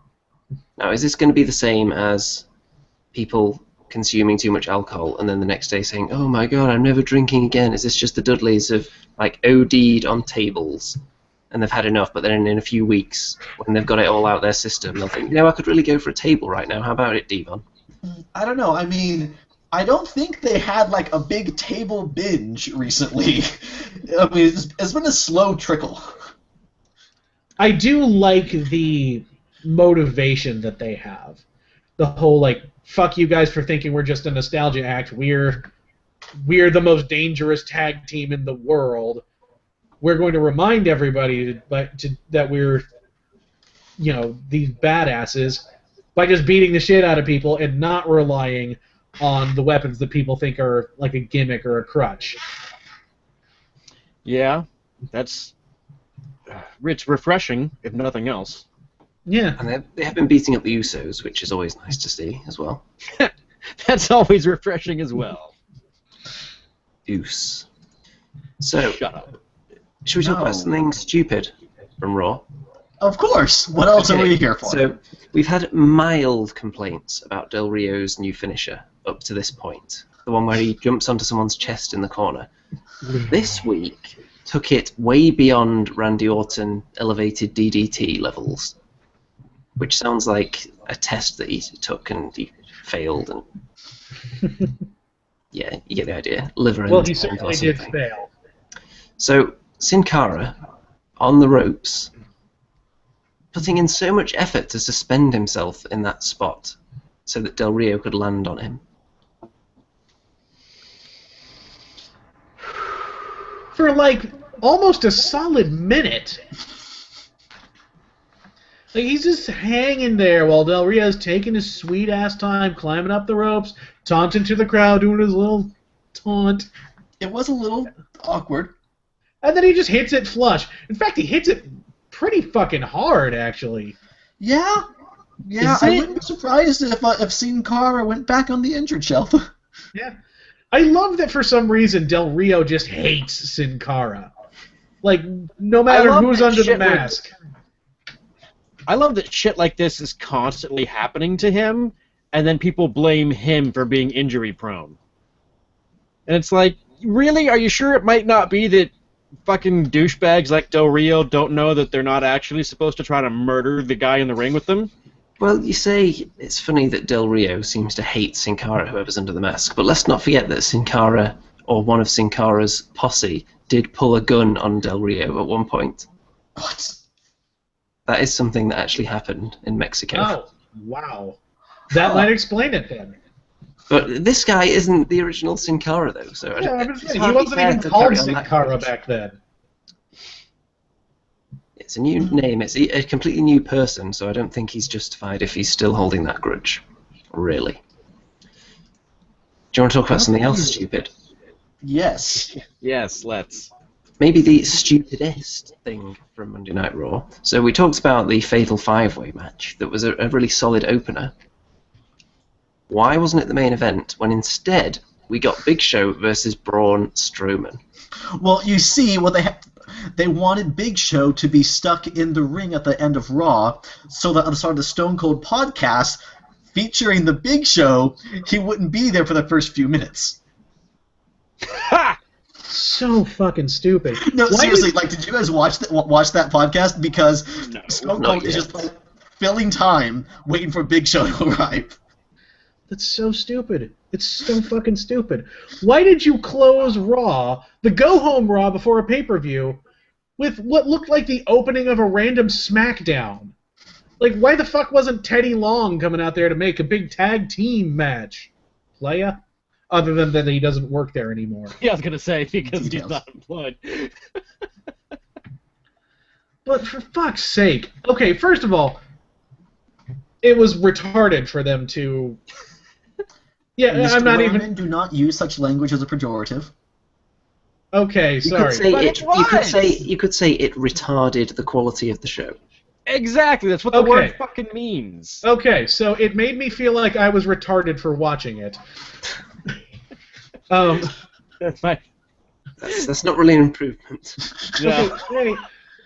S3: Now, is this going to be the same as people consuming too much alcohol and then the next day saying, oh my god, I'm never drinking again? Is this just the Dudleys have like OD'd on tables and they've had enough, but then in a few weeks, when they've got it all out their system, they'll think, I could really go for a table right now. How about it, Devon?
S1: I don't know. I mean, I don't think they had like a big table binge recently. I mean, it's been a slow trickle.
S2: I do like the motivation that they have. The whole, like, fuck you guys for thinking we're just a nostalgia act. We're the most dangerous tag team in the world. We're going to remind everybody that we're, these badasses by just beating the shit out of people and not relying on the weapons that people think are like a gimmick or a crutch.
S4: Yeah, that's refreshing, if nothing else.
S2: Yeah.
S3: And they have been beating up the Usos, which is always nice to see as well.
S4: That's always refreshing as well.
S3: Oos. So,
S4: Shut up.
S3: should we talk about something stupid from Raw?
S1: Of course. What else are we here for?
S3: So we've had mild complaints about Del Rio's new finisher up to this point. The one where he jumps onto someone's chest in the corner. This week took it way beyond Randy Orton elevated DDT levels, which sounds like a test that he took and he failed. And yeah, you get the idea. Liver
S2: Well, he
S3: enzymes or
S2: certainly did
S3: something.
S2: fail.
S3: So Sin Cara, on the ropes, putting in so much effort to suspend himself in that spot so that Del Rio could land on him.
S2: For like almost a solid minute. Like he's just hanging there while Del Rio's taking his sweet ass time, climbing up the ropes, taunting to the crowd, doing his little taunt.
S1: It was a little awkward.
S2: And then he just hits it flush. In fact, he hits it pretty fucking hard, actually.
S1: Yeah. Yeah,
S2: Is
S1: I
S2: it-
S1: wouldn't be surprised if Sin Cara went back on the injured shelf.
S2: Yeah. I love that for some reason Del Rio just hates Sin Cara. Like, no matter
S4: love
S2: who's
S4: that
S2: under the
S4: shit where-
S2: mask.
S4: I love that shit like this is constantly happening to him, and then people blame him for being injury prone. And it's like, really? Are you sure it might not be that fucking douchebags like Del Rio don't know that they're not actually supposed to try to murder the guy in the ring with them?
S3: Well, you say it's funny that Del Rio seems to hate Sin Cara, whoever's under the mask, but let's not forget that Sin Cara, or one of Sin Cara's posse, did pull a gun on Del Rio at one point.
S1: What?
S3: That is something that actually happened in Mexico.
S2: Oh, wow. That might explain it then.
S3: But this guy isn't the original Sin Cara, though, so I
S2: Yeah, I
S3: don't,
S2: was
S3: it's
S2: saying, he
S3: hardly
S2: wasn't
S3: fair
S2: even
S3: to
S2: called
S3: carry on
S2: Sin
S3: that
S2: Cara
S3: grudge.
S2: back then.
S3: It's a new name. It's a completely new person, so I don't think he's justified if he's still holding that grudge. Really. Do you want to talk about something else stupid?
S1: Yes.
S4: Yes, let's.
S3: Maybe the stupidest thing from Monday Night Raw. So we talked about the Fatal 5-Way match that was a really solid opener. Why wasn't it the main event when instead we got Big Show versus Braun Strowman?
S1: Well, you see, what they wanted Big Show to be stuck in the ring at the end of Raw, so that at the start of the Stone Cold podcast, featuring the Big Show, he wouldn't be there for the first few minutes.
S4: Ha!
S2: So fucking stupid.
S1: No,
S2: Why
S1: seriously,
S2: did-
S1: like, did you guys watch that podcast? Because
S4: No,
S1: Stone
S3: not
S1: Cold is
S3: yet.
S1: just like filling time, waiting for Big Show to arrive.
S2: That's so stupid. It's so fucking stupid. Why did you close Raw, the go-home Raw before a pay-per-view, with what looked like the opening of a random SmackDown? Like, why the fuck wasn't Teddy Long coming out there to make a big tag team match? Playa? Other than that he doesn't work there anymore.
S4: Yeah, I was gonna say because he's
S1: Details.
S4: not employed.
S2: But for fuck's sake. Okay, first of all, it was retarded for them to... Yeah,
S1: Mr.
S2: I'm not
S1: Roman,
S2: even...
S1: do not use such language as a pejorative.
S2: Okay,
S3: You
S2: sorry.
S3: could say
S4: But
S3: it.
S4: it was!
S3: You could say it retarded the quality of the show.
S4: Exactly, that's what the
S2: Okay.
S4: word fucking means.
S2: Okay, so it made me feel like I was retarded for watching it.
S4: That's my.
S3: That's not really an improvement.
S4: Yeah.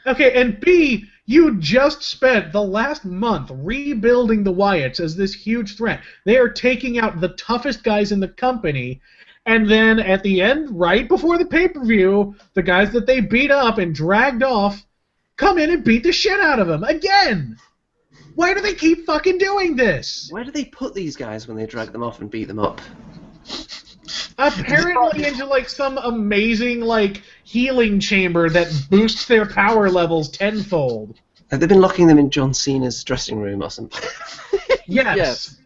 S2: Okay, and B, you just spent the last month rebuilding the Wyatts as this huge threat. They are taking out the toughest guys in the company, and then at the end, right before the pay-per-view, the guys that they beat up and dragged off come in and beat the shit out of them again. Why do they keep fucking doing this?
S3: Where do they put these guys when they drag them off and beat them up?
S2: Apparently into like some amazing like healing chamber that boosts their power levels tenfold.
S3: Have they been locking them in John Cena's dressing room or something?
S2: Yes.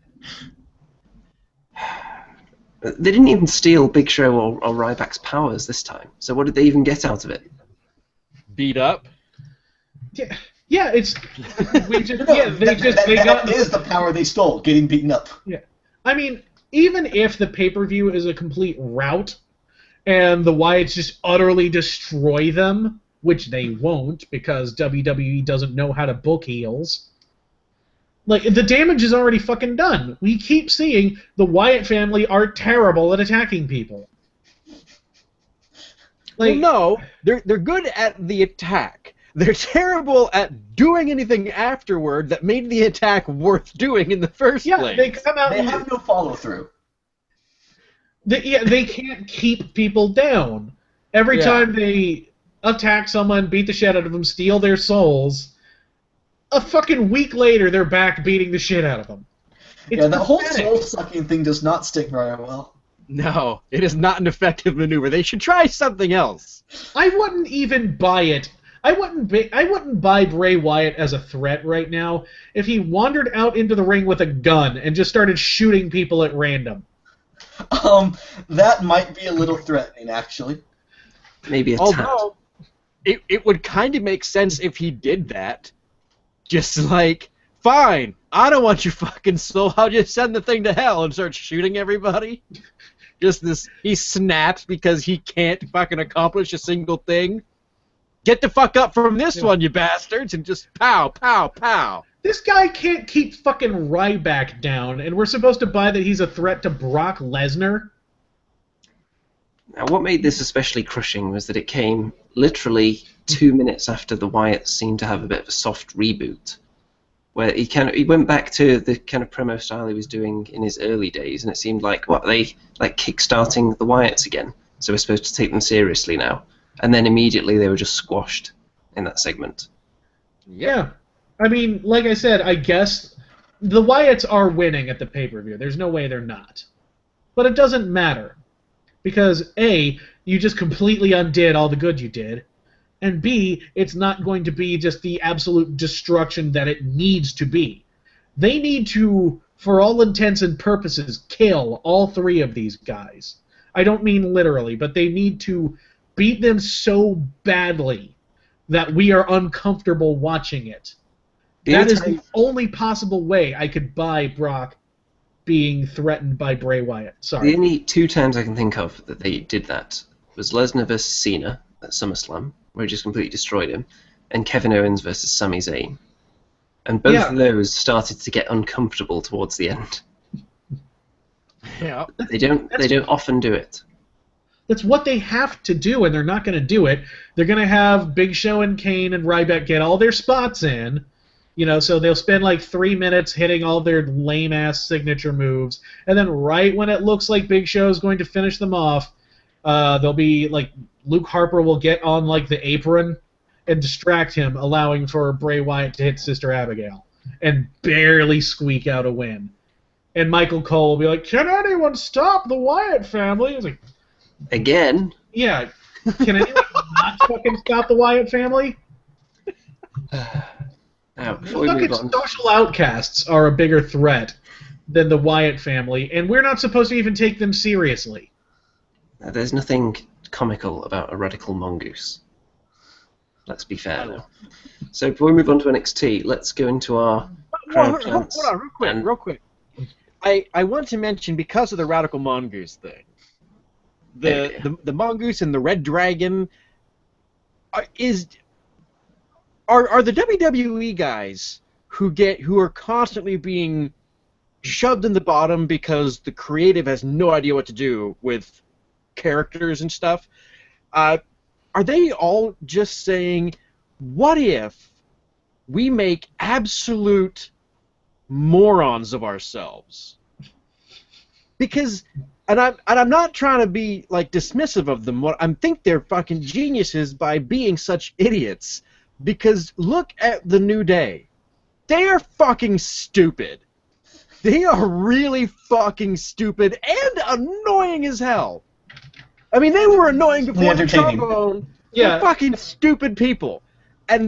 S3: They didn't even steal Big Show or Ryback's powers this time. So what did they even get out of it?
S4: Beat up.
S2: Yeah, it's we just
S1: No,
S2: yeah, they got
S1: that is the power they stole, getting beaten up.
S2: yeah. I mean, even if the pay-per-view is a complete rout and the Wyatts just utterly destroy them, which they won't because WWE doesn't know how to book heels. Like, the damage is already fucking done. We keep seeing the Wyatt family are terrible at attacking people. Like,
S4: Well, no, they're good at the attack. They're terrible at doing anything afterward that made the attack worth doing in the first place.
S2: They come out.
S1: They have no follow through.
S2: They can't keep people down. Every time they attack someone, beat the shit out of them, steal their souls, a fucking week later they're back beating the shit out of them. It's
S1: that whole
S2: pathetic.
S1: soul-sucking thing does not stick very well.
S4: No, it is not an effective maneuver. They should try something else.
S2: I wouldn't even buy it. I wouldn't buy Bray Wyatt as a threat right now if he wandered out into the ring with a gun and just started shooting people at random.
S1: That might be a little threatening, actually.
S3: Maybe a
S4: Although, it would kind of make sense if he did that. Just like, fine, I don't want your fucking soul, I'll just send the thing to hell and start shooting everybody. Just this, he snaps because he can't fucking accomplish a single thing. Get the fuck up from this one, you bastards, and just pow, pow, pow.
S2: This guy can't keep fucking Ryback down, and we're supposed to buy that he's a threat to Brock Lesnar?
S3: Now, what made this especially crushing was that it came literally 2 minutes after the Wyatts seemed to have a bit of a soft reboot, where he went back to the kind of promo style he was doing in his early days, and it seemed like they kickstarting the Wyatts again. So we're supposed to take them seriously now, and then immediately they were just squashed in that segment.
S2: Yeah. I mean, like I said, I guess the Wyatts are winning at the pay-per-view. There's no way they're not. But it doesn't matter. Because, A, you just completely undid all the good you did, and B, it's not going to be just the absolute destruction that it needs to be. They need to, for all intents and purposes, kill all three of these guys. I don't mean literally, but they need to beat them so badly that we are uncomfortable watching it. That is the only possible way I could buy Brock being threatened by Bray Wyatt. Sorry.
S3: The only 2 times I can think of that they did that was Lesnar versus Cena at SummerSlam, where he just completely destroyed him, and Kevin Owens versus Sami Zayn. And both of those started to get uncomfortable towards the end.
S4: Yeah.
S3: They don't often do it.
S2: That's what they have to do, and they're not going to do it. They're going to have Big Show and Kane and Ryback get all their spots in, so they'll spend like 3 minutes hitting all their lame-ass signature moves, and then right when it looks like Big Show is going to finish them off, they'll be like Luke Harper will get on like the apron and distract him, allowing for Bray Wyatt to hit Sister Abigail and barely squeak out a win. And Michael Cole will be like, "Can anyone stop the Wyatt family?" It's like,
S3: Again?
S2: yeah, can anyone not fucking stop the Wyatt family?
S3: Now, before we move
S2: Fucking
S3: on,
S2: social outcasts are a bigger threat than the Wyatt family, and we're not supposed to even take them seriously.
S3: there's nothing comical about a radical mongoose. Let's be fair now. So before we move on to NXT, let's go into our crowd chants.
S4: Hold on, real quick. I want to mention, because of the radical mongoose thing, the mongoose and the red dragon are the WWE guys who are constantly being shoved in the bottom because the creative has no idea what to do with characters and stuff. Are they all just saying, what if we make absolute morons of ourselves? Because, and I'm not trying to be like dismissive of them. I think they're fucking geniuses by being such idiots. Because look at the New Day. They are fucking stupid. They are really fucking stupid and annoying as hell. I mean, they were annoying before the trombone.
S2: Yeah.
S4: They're fucking stupid people. And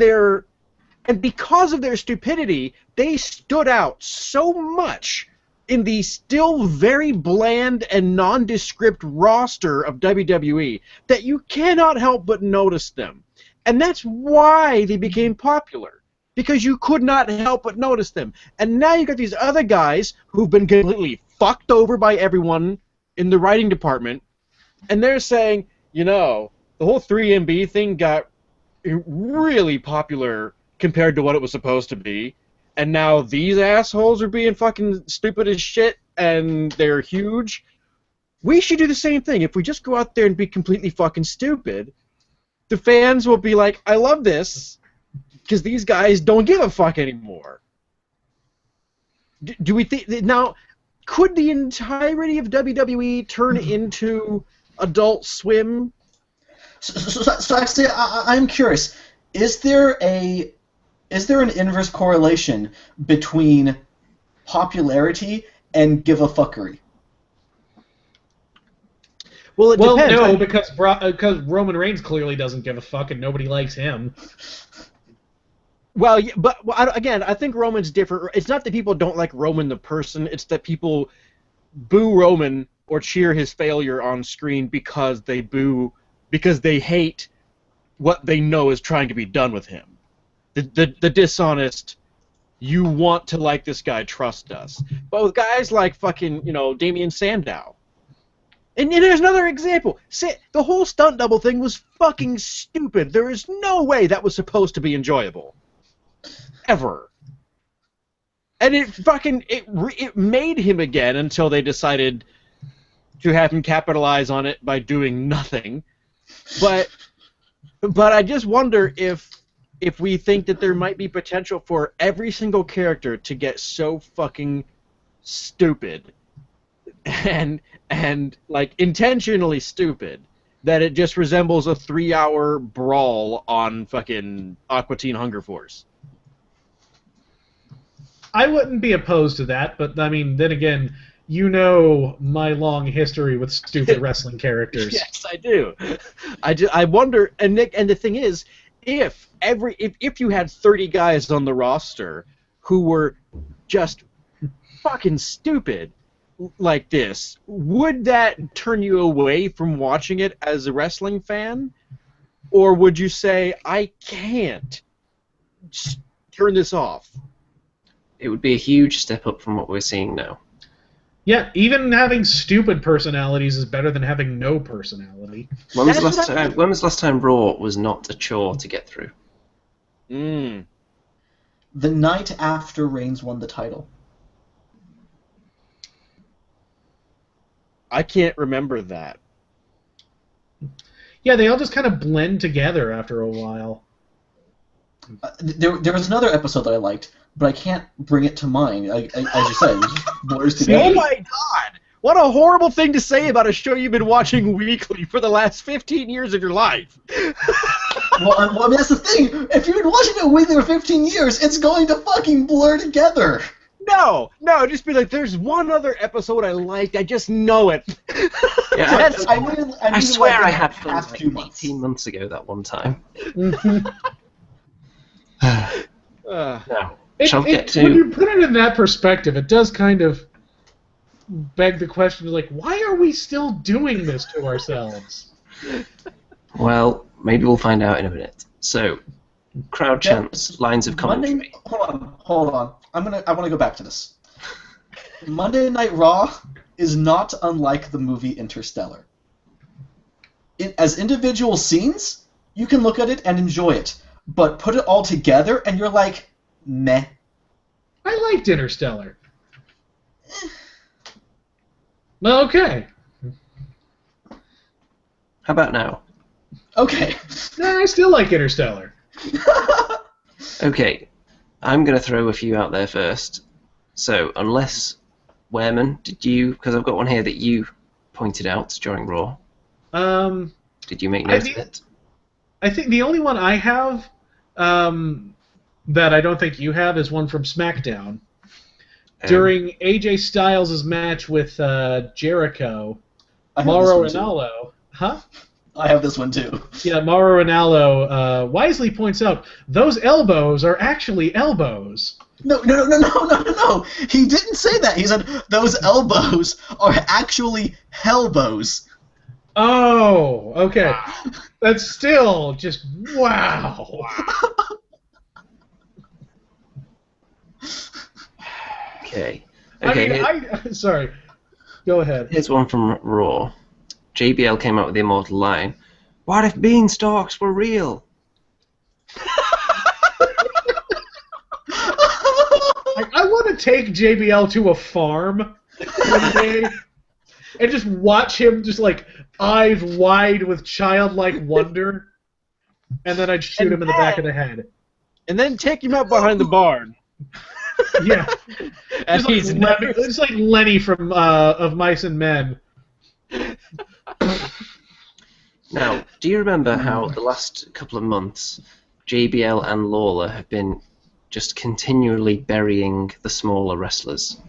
S4: because of their stupidity, they stood out so much in the still very bland and nondescript roster of WWE that you cannot help but notice them. And that's why they became popular, because you could not help but notice them. And now you got these other guys who've been completely fucked over by everyone in the writing department, and they're saying, the whole 3MB thing got really popular compared to what it was supposed to be, and now these assholes are being fucking stupid as shit, and they're huge. We should do the same thing. If we just go out there and be completely fucking stupid, the fans will be like, I love this, because these guys don't give a fuck anymore. Do we think now? Could the entirety of WWE turn into Adult Swim?
S1: So actually, I'm curious. Is there an inverse correlation between popularity and give a fuckery?
S4: Well, it depends.
S2: No, because Roman Reigns clearly doesn't give a fuck and nobody likes him.
S4: Well, again, I think Roman's different. It's not that people don't like Roman the person. It's that people boo Roman or cheer his failure on screen because they hate what they know is trying to be done with him. The dishonest, you want to like this guy, trust us. But with guys like fucking, Damian Sandow. And there's another example. The whole stunt double thing was fucking stupid. There is no way that was supposed to be enjoyable. Ever. And it made him again until they decided to have him capitalize on it by doing nothing. But I just wonder if we think that there might be potential for every single character to get so fucking stupid and like intentionally stupid that it just resembles a 3-hour brawl on fucking Aqua Teen Hunger Force.
S2: I wouldn't be opposed to that, but I mean, then again, my long history with stupid wrestling characters.
S4: Yes, I do. I wonder, and Nick, and the thing is, if you had 30 guys on the roster who were just fucking stupid like this, would that turn you away from watching it as a wrestling fan, or would you say, I can't just turn this off?
S3: It would be a huge step up from what we're seeing now.
S2: Yeah, even having stupid personalities is better than having no personality.
S3: When was the last time Raw was not a chore to get through?
S1: The night after Reigns won the title.
S4: I can't remember that.
S2: Yeah, they all just kind of blend together after a while.
S1: There was another episode that I liked, but I can't bring it to mind. As you said, it just blurs together.
S4: Oh my god! What a horrible thing to say about a show you've been watching weekly for the last 15 years of your life.
S1: Well, I mean, that's the thing. If you've been watching it weekly for 15 years, it's going to fucking blur together.
S4: No, just be like, there's one other episode I liked, I just know it.
S3: Yeah,
S1: I
S3: swear I had fun like 18 months ago that one time. Now,
S2: when you put it in that perspective, it does kind of beg the question, like, why are we still doing this to ourselves?
S3: Well, maybe we'll find out in a minute. So, crowd chants, lines of commentary.
S1: Hold on. I want to go back to this. Monday Night Raw is not unlike the movie Interstellar. As individual scenes, you can look at it and enjoy it, but put it all together and you're like, meh.
S2: I liked Interstellar. Okay.
S3: How about now?
S1: Okay.
S2: Nah, I still like Interstellar.
S3: Okay, I'm going to throw a few out there first. So, unless, Wehrman, because I've got one here that you pointed out during Raw. Did you make note of it?
S2: I think the only one I have that I don't think you have is one from SmackDown. During AJ Styles' match with Jericho, Mauro Ranallo... Huh?
S1: I have this one too.
S2: Yeah, Mauro Ranallo wisely points out, those elbows are actually elbows.
S1: No. He didn't say that. He said, those elbows are actually hellbows.
S2: Oh, okay. Wow. That's still just, wow.
S3: Okay.
S2: Sorry. Go ahead.
S3: Here's one from Raw. JBL came out with the immortal line, "What if Beanstalks were real?"
S2: I want to take JBL to a farm one day and just watch him just like eyes wide with childlike wonder, and then I'd shoot him in the back of the head.
S4: and then take him out behind the barn.
S2: Yeah.
S4: And he's never...
S2: It's like Lenny from of Mice and Men.
S3: Now, do you remember how the last couple of months, JBL and Lawler have been just continually burying the smaller wrestlers?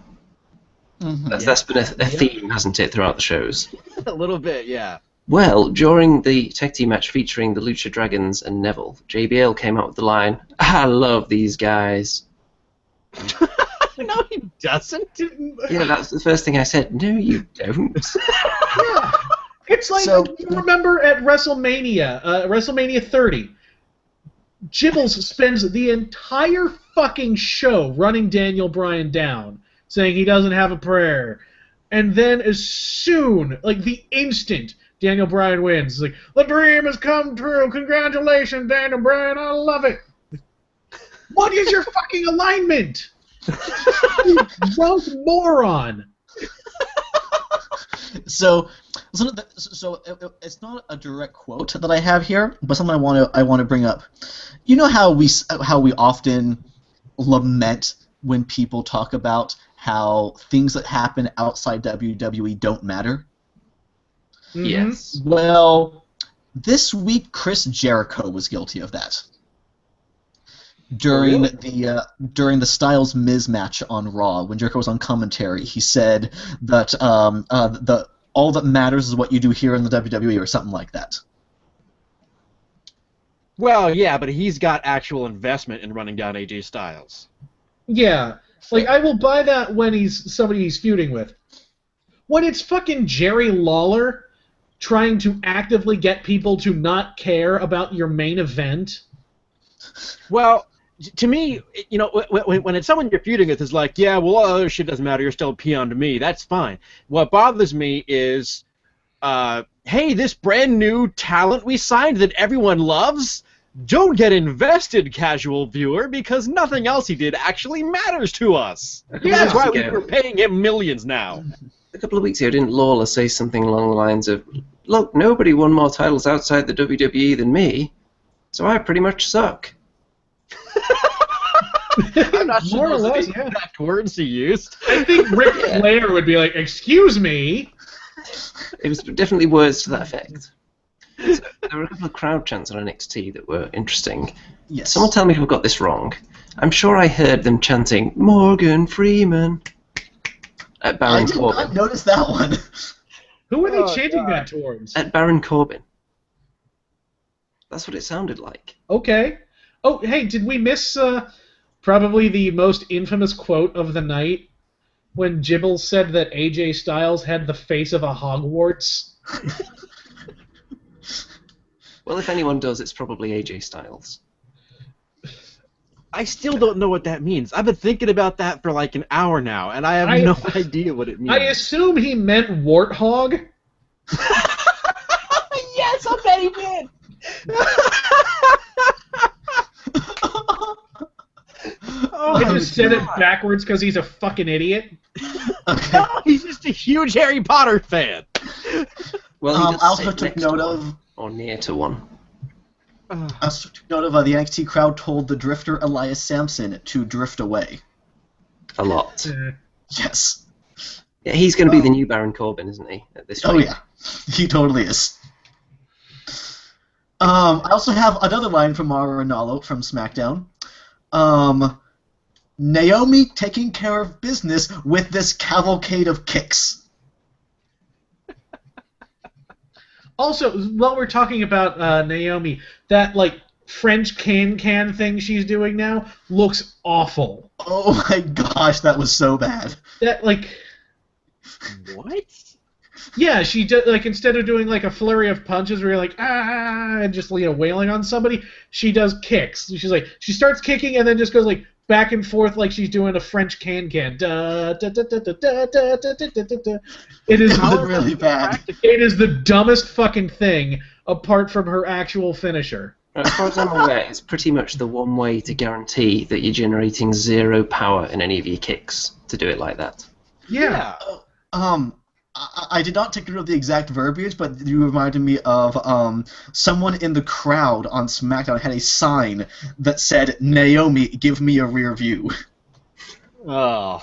S3: That's been a theme, hasn't it, throughout the shows?
S4: A little bit, yeah.
S3: Well, during the tag team match featuring the Lucha Dragons and Neville, JBL came out with the line, "I love these guys."
S4: No, he doesn't.
S3: Yeah, that's the first thing I said. No, you don't.
S2: Yeah. It's like, you remember at WrestleMania 30, Gibbles spends the entire fucking show running Daniel Bryan down, saying he doesn't have a prayer. And then as soon, like the instant Daniel Bryan wins, it's like, the dream has come true. Congratulations, Daniel Bryan. I love it. What is your fucking alignment? You drunk moron.
S1: So it's not a direct quote that I have here, but something I want to bring up. You know how we often lament when people talk about how things that happen outside WWE don't matter?
S2: Mm-hmm.
S3: Yes.
S1: Well, this week Chris Jericho was guilty of that. During the Styles Miz match on Raw, when Jericho was on commentary, he said that all that matters is what you do here in the WWE, or something like that.
S4: Well, yeah, but he's got actual investment in running down AJ Styles.
S2: Yeah, like I will buy that when he's somebody he's feuding with. When it's fucking Jerry Lawler trying to actively get people to not care about your main event.
S4: Well, to me, you know, when it's someone you're feuding with is like, yeah, well, all other shit doesn't matter, you're still a peon to me, that's fine. What bothers me is, hey, this brand new talent we signed that everyone loves, don't get invested, casual viewer, because nothing else he did actually matters to us. That's why we're paying him millions now.
S3: A couple of weeks ago, didn't Lawler say something along the lines of, look, nobody won more titles outside the WWE than me, so I pretty much suck.
S4: I'm not sure
S2: More or less,
S4: the exact words he used.
S2: I think Ric Flair would be like, "Excuse me."
S3: It was definitely words to that effect. So, there were a couple of crowd chants on NXT that were interesting.
S1: Yes.
S3: Someone tell me if I've got this wrong. I'm sure I heard them chanting Morgan Freeman at Baron Corbin.
S1: I did not notice that one.
S2: Who were they chanting that towards?
S3: At Baron Corbin. That's what it sounded like.
S2: Okay. Oh, hey, did we miss probably the most infamous quote of the night when Gibbles said that AJ Styles had the face of a Hogwarts?
S3: Well, if anyone does, it's probably AJ Styles.
S4: I still don't know what that means. I've been thinking about that for like an hour now, and I have no idea what it means.
S2: I assume he meant warthog.
S4: Yes, I bet he did.
S2: I just said it backwards because he's a fucking idiot.
S1: Okay.
S4: No, he's just a huge Harry Potter fan.
S3: Well, he does
S1: I also
S3: sit
S1: took
S3: next
S1: note
S3: to
S1: of.
S3: one, or near to one.
S1: I also took note of the NXT crowd told the Drifter Elias Sampson to drift away.
S3: A lot.
S1: Yes.
S3: Yeah, he's going to be the new Baron Corbin, isn't he? At this rate?
S1: Oh yeah, he totally is. I also have another line from Mauro Ranallo from SmackDown. Naomi taking care of business with this cavalcade of kicks.
S2: Also, while we're talking about Naomi, that like French can thing she's doing now looks awful.
S1: Oh my gosh, that was so bad.
S2: That like,
S4: What?
S2: yeah, she did like instead of doing like a flurry of punches where you're like and just wailing on somebody, she does kicks. She's like she starts kicking and then just goes like back and forth like she's doing a French can. Da, da, da, da, da, da, da, da, da, da, da. It is
S1: really bad.
S2: It is the dumbest fucking thing apart from her actual finisher.
S3: As far as I'm aware, it's pretty much the one way to guarantee that you're generating zero power in any of your kicks to do it like that.
S2: Yeah.
S1: I did not take note of the exact verbiage, but you reminded me of someone in the crowd on SmackDown had a sign that said, "Naomi, give me a rear view."
S4: Oh,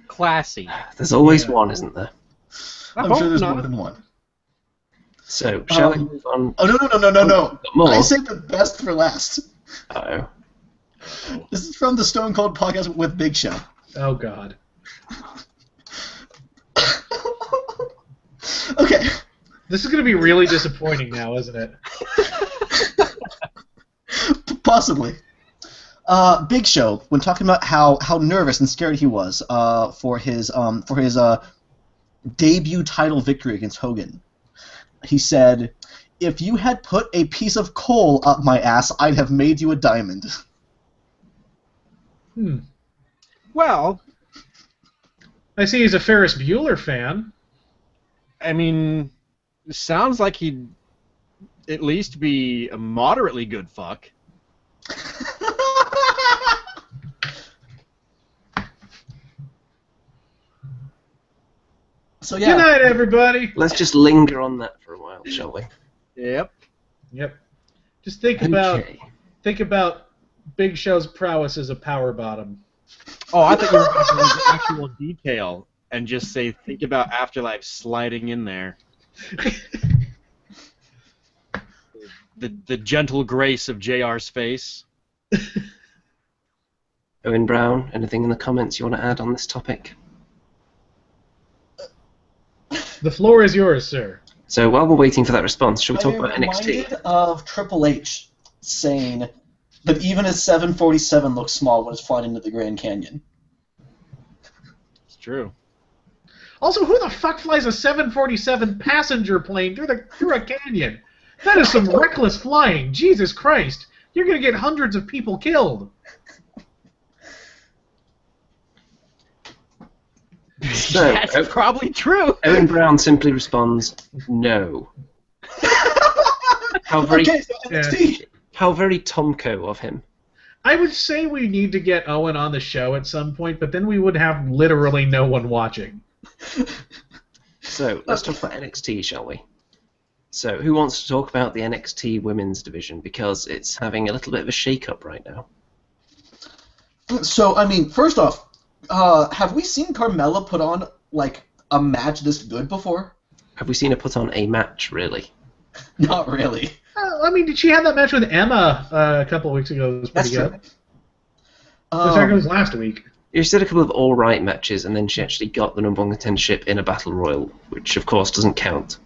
S4: classy.
S3: There's always one, isn't there?
S1: I'm sure there's more than one.
S3: So, shall we move on?
S1: Oh, no.
S3: More?
S1: I saved the best for last.
S3: Uh-oh.
S1: This is from the Stone Cold podcast with Big Show.
S2: Oh, God.
S1: Okay.
S2: This is going to be really disappointing now, isn't it?
S1: Possibly. Big Show, when talking about how nervous and scared he was for his debut title victory against Hogan, he said, "If you had put a piece of coal up my ass, I'd have made you a diamond."
S4: Well,
S2: I see he's a Ferris Bueller fan.
S4: I mean, it sounds like he'd at least be a moderately good fuck.
S1: So yeah.
S2: Good night, everybody.
S3: Let's just linger on that for a while, shall we?
S4: Yep.
S2: Just think about Big Show's prowess as a power bottom.
S4: Oh, I thought you were going to go into actual detail and just say, think about Afterlife sliding in there. The gentle grace of JR's face.
S3: Owen Brown, anything in the comments you want to add on this topic?
S2: The floor is yours, sir.
S3: So while we're waiting for that response, shall we talk about
S1: I'm
S3: NXT?
S1: reminded of Triple H saying that even his 747 looks small when it's flying into the Grand Canyon.
S4: It's true.
S2: Also, who the fuck flies a 747 passenger plane through a canyon? That is some reckless flying. Jesus Christ. You're going to get hundreds of people killed.
S3: So,
S4: That's probably true.
S3: Owen Brown simply responds, "No." How very,
S1: Okay, so NXT.
S3: how very Tomko of him.
S2: I would say we need to get Owen on the show at some point, but then we would have literally no one watching.
S3: So, let's talk about NXT, shall we? So, who wants to talk about the NXT women's division? Because it's having a little bit of a shake-up right now.
S1: So, I mean, first off, have we seen Carmella put on, like, a match this good before?
S3: Have we seen her put on a match, really?
S1: Not really.
S2: I mean, did she have that match with Emma a couple of weeks ago? It was pretty
S1: That's
S2: good.
S1: true.
S2: In fact, it was last week.
S3: She did a couple of all-right matches, and then she actually got the number one contendership in a battle royal, which, of course, doesn't count.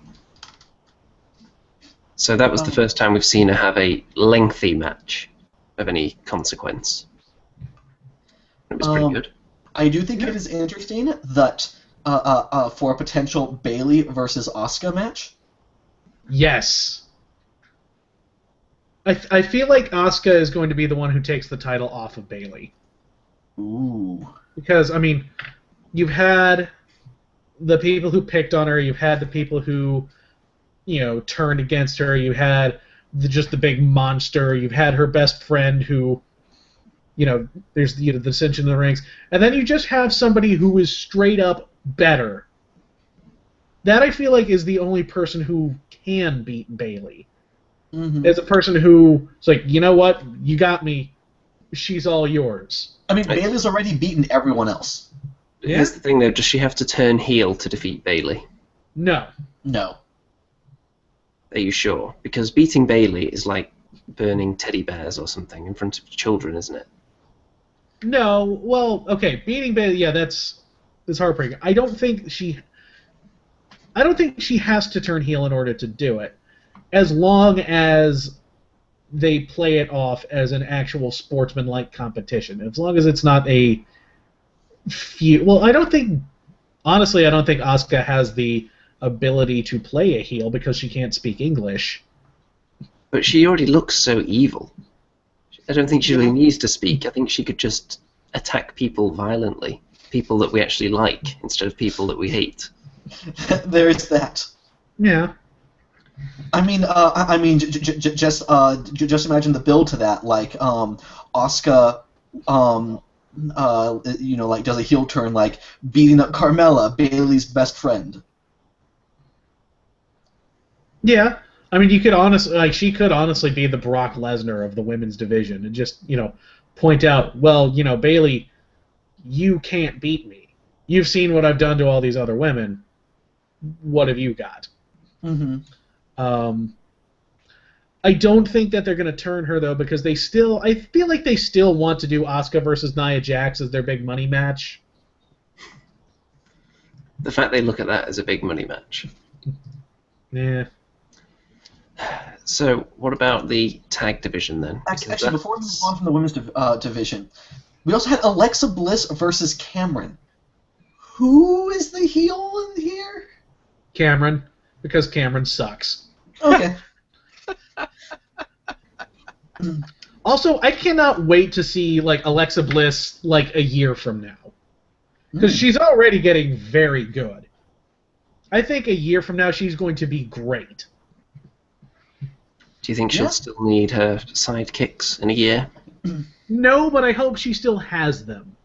S3: So that was the first time we've seen her have a lengthy match of any consequence. It was pretty good.
S1: I do think it is interesting that for a potential Bayley versus Asuka match.
S2: Yes. I feel like Asuka is going to be the one who takes the title off of Bayley.
S1: Ooh.
S2: Because, I mean, you've had the people who picked on her, you've had the people who, turned against her, you had just the big monster, you've had her best friend who, there's the dissension in the ranks, and then you just have somebody who is straight up better. That, I feel like, is the only person who can beat Bayley.
S1: Mm-hmm.
S2: As a person who is like, you know what, you got me, she's all yours.
S1: I mean, Bayley's already beaten everyone else.
S2: Yeah.
S3: Here's the thing, though. Does she have to turn heel to defeat Bayley?
S2: No.
S1: No.
S3: Are you sure? Because beating Bayley is like burning teddy bears or something in front of children, isn't it?
S2: No, well, okay, beating Bayley, yeah, that's heartbreaking. I don't think she has to turn heel in order to do it, as long as they play it off as an actual sportsman-like competition. As long as it's not a feud. Well, honestly, I don't think Asuka has the ability to play a heel because she can't speak English.
S3: But she already looks so evil. I don't think she really needs to speak. I think she could just attack people violently. People that we actually like, instead of people that we hate.
S1: There's that.
S2: Yeah.
S1: I mean, just imagine the build to that. Like, Asuka like does a heel turn, like beating up Carmella, Bayley's best friend.
S2: Yeah, I mean, you could honestly, like, she could honestly be the Brock Lesnar of the women's division and just, point out, well, Bayley, you can't beat me. You've seen what I've done to all these other women. What have you got?
S1: Mm-hmm.
S2: I don't think that they're going to turn her, though, because I feel like they still want to do Asuka versus Nia Jax as their big money match.
S3: The fact they look at that as a big money match.
S2: Yeah.
S3: So, what about the tag division then?
S1: Actually, before we move on from the women's division, we also had Alexa Bliss versus Cameron. Who is the heel in here?
S2: Cameron, because Cameron sucks.
S1: Okay.
S2: Also, I cannot wait to see Alexa Bliss a year from now, because she's already getting very good. I think a year from now she's going to be great.
S3: Do you think she'll still need her sidekicks in a year?
S2: No, but I hope she still has them.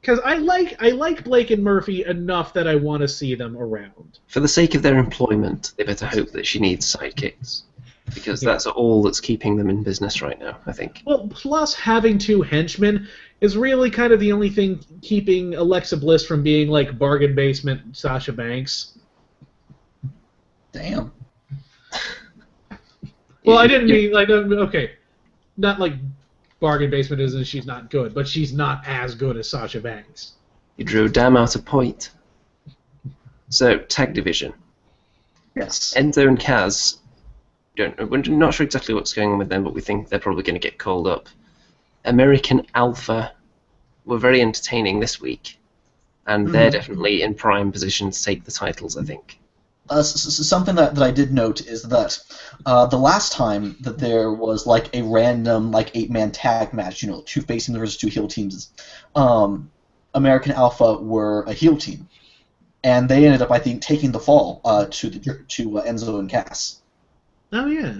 S2: Because I like Blake and Murphy enough that I want to see them around.
S3: For the sake of their employment, they better hope that she needs sidekicks. Because that's all that's keeping them in business right now, I think.
S2: Well, plus having two henchmen is really kind of the only thing keeping Alexa Bliss from being like bargain basement Sasha Banks.
S1: Damn.
S2: Well, I didn't mean okay, not like bargain basement isn't she's not good, but she's not as good as Sasha Banks.
S3: You drew damn out a point. So, tag division.
S1: Yes.
S3: Enzo and Kaz. We're not sure exactly what's going on with them, but we think they're probably going to get called up. American Alpha were very entertaining this week, and they're definitely in prime position to take the titles, I think.
S1: Something that I did note is that the last time that there was like a random 8-man tag match, two facing versus two heel teams, American Alpha were a heel team, and they ended up, I think, taking the fall to Enzo and Cass.
S2: Oh yeah.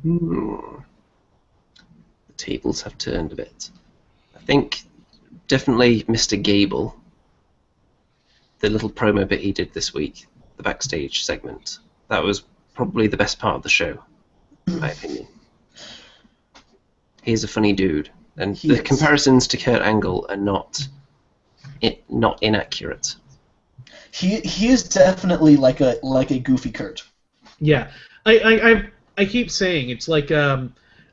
S3: The tables have turned a bit. I think definitely Mr. Gable. The little promo bit he did this week, the backstage segment, that was probably the best part of the show, in my opinion. He's a funny dude, and the comparisons to Kurt Angle are not inaccurate.
S1: He is definitely like a goofy Kurt.
S2: Yeah, I keep saying it's like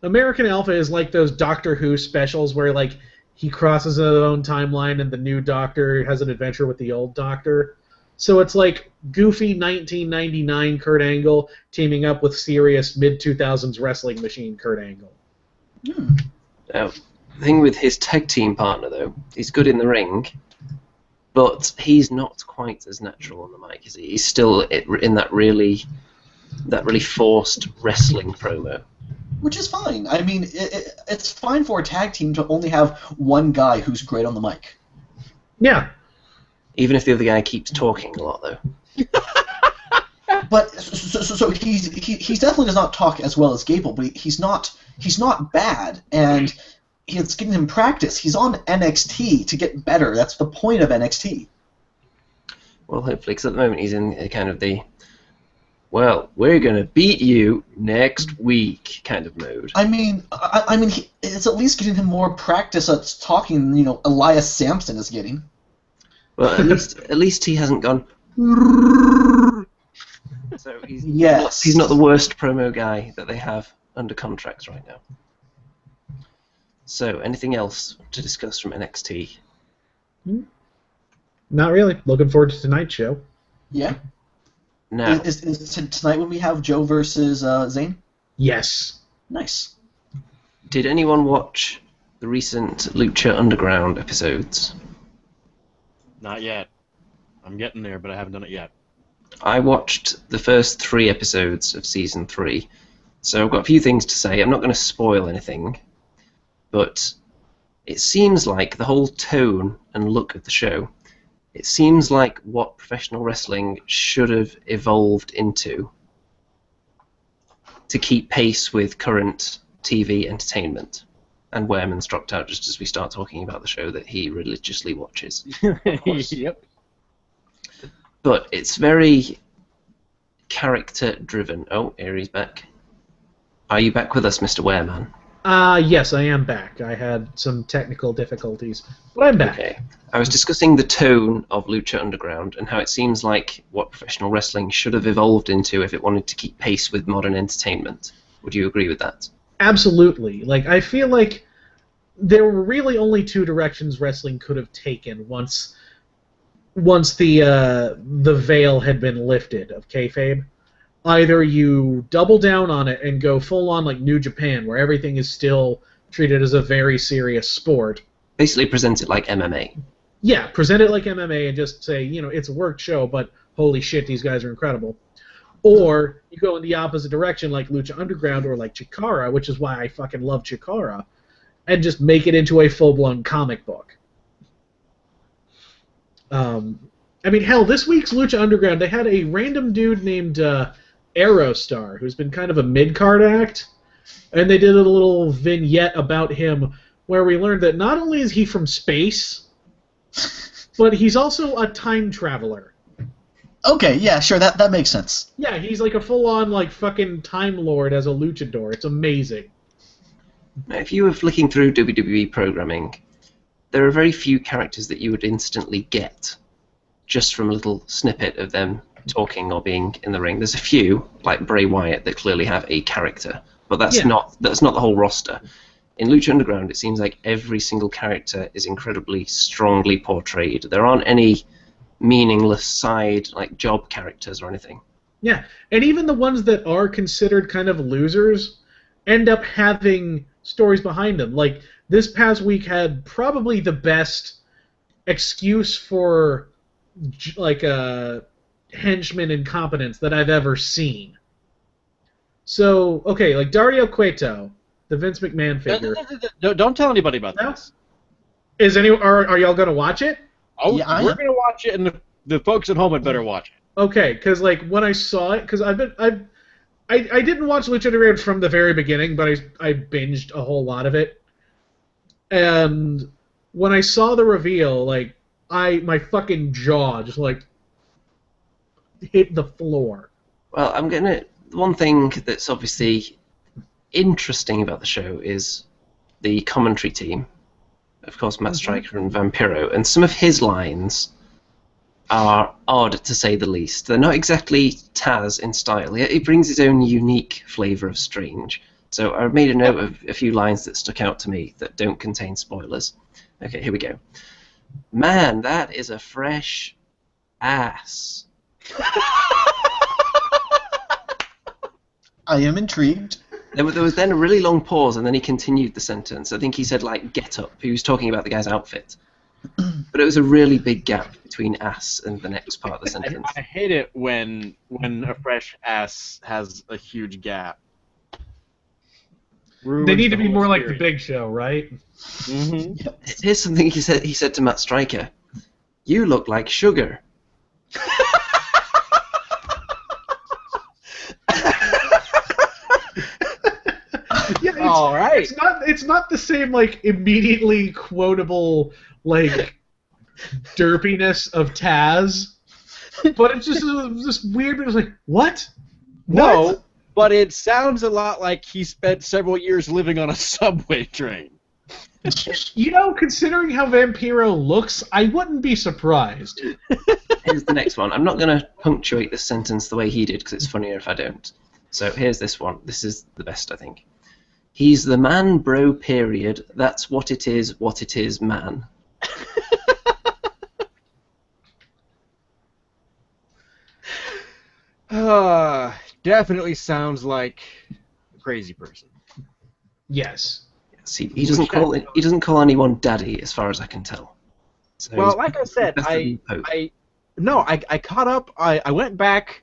S2: American Alpha is like those Doctor Who specials where he crosses his own timeline and the new Doctor has an adventure with the old Doctor. So it's like goofy 1999 Kurt Angle teaming up with serious mid-2000s wrestling machine Kurt Angle.
S3: Now, the thing with his tag team partner, though, he's good in the ring, but he's not quite as natural on the mic, is he? He's still in that really forced wrestling promo.
S1: Which is fine. I mean, it's fine for a tag team to only have one guy who's great on the mic.
S2: Yeah.
S3: Even if the other guy keeps talking a lot, though.
S1: But so he definitely does not talk as well as Gable, but he's not bad, and it's getting him practice. He's on NXT to get better. That's the point of NXT.
S3: Well, hopefully, because at the moment he's in kind of the we're gonna beat you next week kind of mode.
S1: I mean, it's at least getting him more practice at talking. Elias Sampson is getting.
S3: Well, at least he hasn't gone. So he's not the worst promo guy that they have under contracts right now. So, anything else to discuss from NXT?
S2: Not really. Looking forward to tonight's show.
S1: Yeah.
S3: Now,
S1: Is tonight when we have Joe versus Zayn?
S2: Yes.
S1: Nice.
S3: did anyone watch the recent Lucha Underground episodes?
S4: Not yet. I'm getting there, but I haven't done it yet.
S3: I watched the first 3 episodes of Season 3, so I've got a few things to say. I'm not going to spoil anything, but it seems like the whole tone and look of the show, it seems like what professional wrestling should have evolved into to keep pace with current TV entertainment. And Wehrman's dropped out just as we start talking about the show that he religiously watches.
S4: Yep.
S3: But it's very character-driven. Oh, Erie's back. Are you back with us, Mr. Wehrman?
S2: Yes, I am back. I had some technical difficulties, but I'm back.
S3: Okay. I was discussing the tone of Lucha Underground and how it seems like what professional wrestling should have evolved into if it wanted to keep pace with modern entertainment. Would you agree with that?
S2: Absolutely. Like, I feel like there were really only two directions wrestling could have taken once the veil had been lifted of kayfabe. Either you double down on it and go full on like New Japan, where everything is still treated as a very serious sport.
S3: Basically present it like MMA.
S2: Yeah, present it like MMA and just say, it's a work show, but holy shit, these guys are incredible. Or you go in the opposite direction like Lucha Underground or like Chikara, which is why I fucking love Chikara, and just make it into a full-blown comic book. I mean, hell, this week's Lucha Underground, they had a random dude named Aerostar, who's been kind of a mid-card act, and they did a little vignette about him where we learned that not only is he from space, but he's also a time traveler.
S1: Okay, yeah, sure, that makes sense.
S2: Yeah, he's like a full-on, like, fucking Time Lord as a luchador. It's amazing.
S3: Now, if you were flicking through WWE programming, there are very few characters that you would instantly get just from a little snippet of them talking or being in the ring. There's a few, like Bray Wyatt, that clearly have a character, but that's not the whole roster. In Lucha Underground, it seems like every single character is incredibly strongly portrayed. There aren't any meaningless side like job characters or anything.
S2: Yeah, and even the ones that are considered kind of losers end up having stories behind them. Like, this past week had probably the best excuse for, like, henchman incompetence that I've ever seen. So, okay, like Dario Cueto, the Vince McMahon figure.
S4: Don't tell anybody about this.
S2: Are y'all gonna watch it?
S4: Oh,
S1: Yeah,
S4: we're gonna watch it, and the folks at home had better watch it.
S2: Okay, because like when I saw it, because I didn't watch Lucha Underground from the very beginning, but I binged a whole lot of it, and when I saw the reveal, like my fucking jaw just like hit the floor.
S3: Well, one thing that's obviously interesting about the show is the commentary team. Of course, Matt Stryker and Vampiro, and some of his lines are odd, to say the least. They're not exactly Taz in style. He brings his own unique flavour of strange. So I made a note of a few lines that stuck out to me that don't contain spoilers. Okay, here we go. Man, that is a fresh ass.
S1: I am intrigued.
S3: There was then a really long pause, and then he continued the sentence. I think he said, like, get up. He was talking about the guy's outfit. But it was a really big gap between ass and the next part of the sentence.
S4: I hate it when a fresh ass has a huge gap.
S2: They need to be more like the Big Show, right?
S4: Mm-hmm.
S3: Here's something he said to Matt Stryker. You look like sugar.
S2: Yeah,
S4: all right.
S2: It's not the same like immediately quotable like derpiness of Taz, but it's just this weird. It was like what?
S4: No,
S2: What?
S4: but it sounds a lot like he spent several years living on a subway train.
S2: Considering how Vampiro looks, I wouldn't be surprised.
S3: Here's the next one. I'm not going to punctuate this sentence the way he did because it's funnier if I don't. So here's this one. This is the best, I think. He's the man, bro, period. That's what it is, man.
S4: Definitely sounds like a crazy person.
S2: Yes.
S3: See, he doesn't call anyone daddy, as far as I can tell. So
S4: Well, like I said,
S3: better than Pope.
S4: I caught up. I went back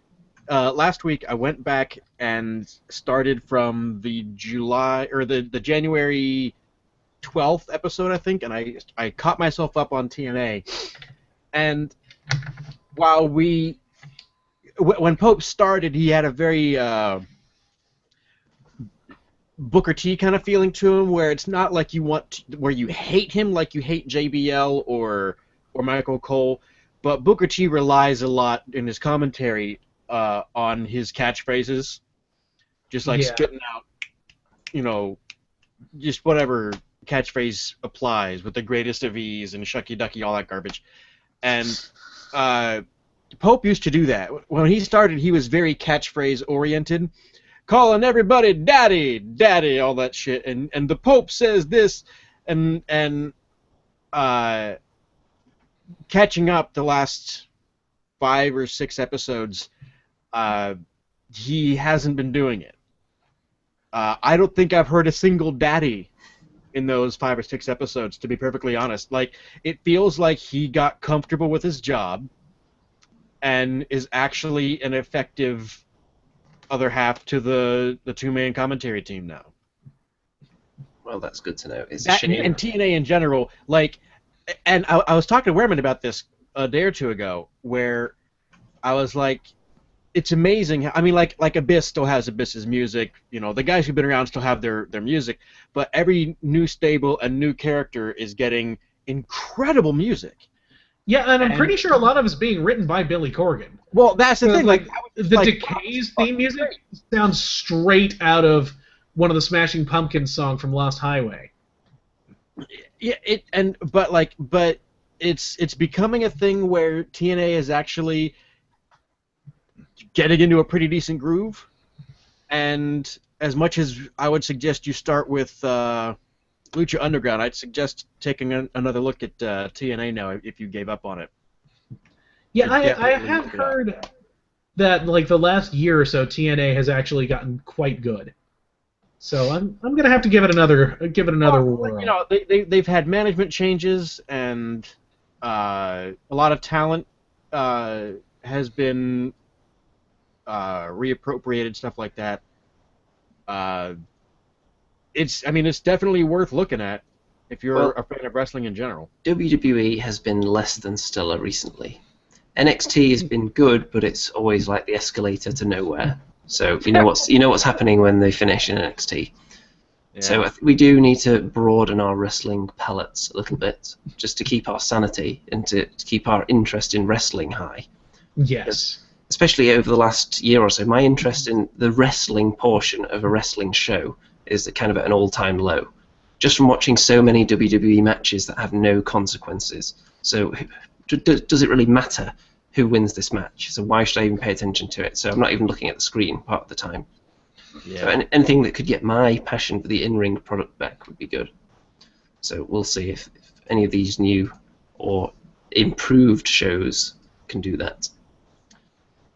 S4: last week. I went back and started from the January 12th episode, I think, and I caught myself up on TNA. And while when Pope started, he had a very Booker T kind of feeling to him, where it's not like where you hate him like you hate JBL or Michael Cole, but Booker T relies a lot in his commentary on his catchphrases, just like spitting out, just whatever catchphrase applies with the greatest of ease and shucky ducky, all that garbage. And Pope used to do that. When he started, he was very catchphrase oriented, calling everybody daddy, daddy, all that shit. And the Pope says this, and catching up the last 5 or 6 episodes, he hasn't been doing it. I don't think I've heard a single daddy in those 5 or 6 episodes, to be perfectly honest. Like, it feels like he got comfortable with his job and is actually an effective other half to the two-man commentary team now.
S3: Well, that's good to know. It's
S4: that, and TNA in general, like, and I was talking to Wehrman about this a day or two ago, where I was like, it's amazing. I mean, like Abyss still has Abyss's music. The guys who've been around still have their music, but every new stable and new character is getting incredible music.
S2: Yeah, and I'm pretty sure a lot of it's being written by Billy Corgan.
S4: Well, that's the thing. Like
S2: the Decay's theme music sounds straight out of one of the Smashing Pumpkins song from Lost Highway.
S4: Yeah, but it's becoming a thing where TNA is actually getting into a pretty decent groove, and as much as I would suggest you start with Lucha Underground, I'd suggest taking another look at TNA now if you gave up on it.
S2: Yeah, I have heard that like the last year or so, TNA has actually gotten quite good. So I'm gonna have to give it another whirl.
S4: They've had management changes, and a lot of talent has been reappropriated, stuff like that. It's definitely worth looking at if you're a fan of wrestling in general.
S3: WWE has been less than stellar recently. NXT has been good, but it's always like the escalator to nowhere. So you know what's happening when they finish in NXT. Yeah. So we do need to broaden our wrestling palettes a little bit, just to keep our sanity and to keep our interest in wrestling high.
S2: Yes.
S3: Especially over the last year or so, my interest in the wrestling portion of a wrestling show is kind of at an all-time low. Just from watching so many WWE matches that have no consequences. So does it really matter who wins this match? So why should I even pay attention to it? So I'm not even looking at the screen part of the time. Yeah. So anything that could get my passion for the in-ring product back would be good. So we'll see if any of these new or improved shows can do that.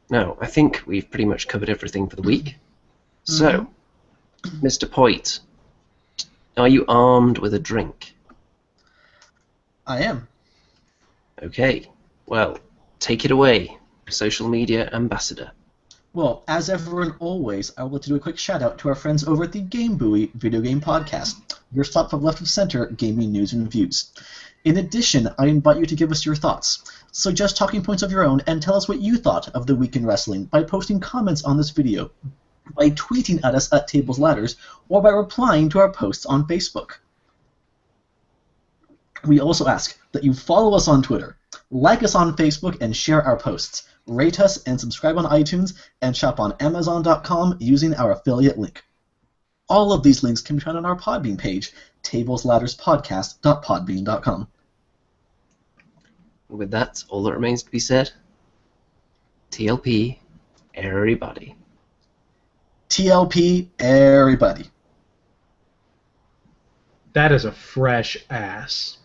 S3: Now, I think we've pretty much covered everything for the week. So, Mr. Poit, are you armed with a drink?
S1: I am.
S3: Okay. Well, take it away, social media ambassador.
S1: Well, as ever and always, I would like to do a quick shout-out to our friends over at the Game Buoy Video Game Podcast, your stop from left of center gaming news and reviews. In addition, I invite you to give us your thoughts. Suggest talking points of your own and tell us what you thought of the week in wrestling by posting comments on this video, by tweeting at us at Tables Ladders, or by replying to our posts on Facebook. We also ask that you follow us on Twitter, like us on Facebook, and share our posts. Rate us and subscribe on iTunes, and shop on Amazon.com using our affiliate link. All of these links can be found on our Podbean page, tablesladderspodcast.podbean.com.
S3: With that, all that remains to be said, TLP, everybody.
S1: TLP, everybody.
S2: That is a fresh ass.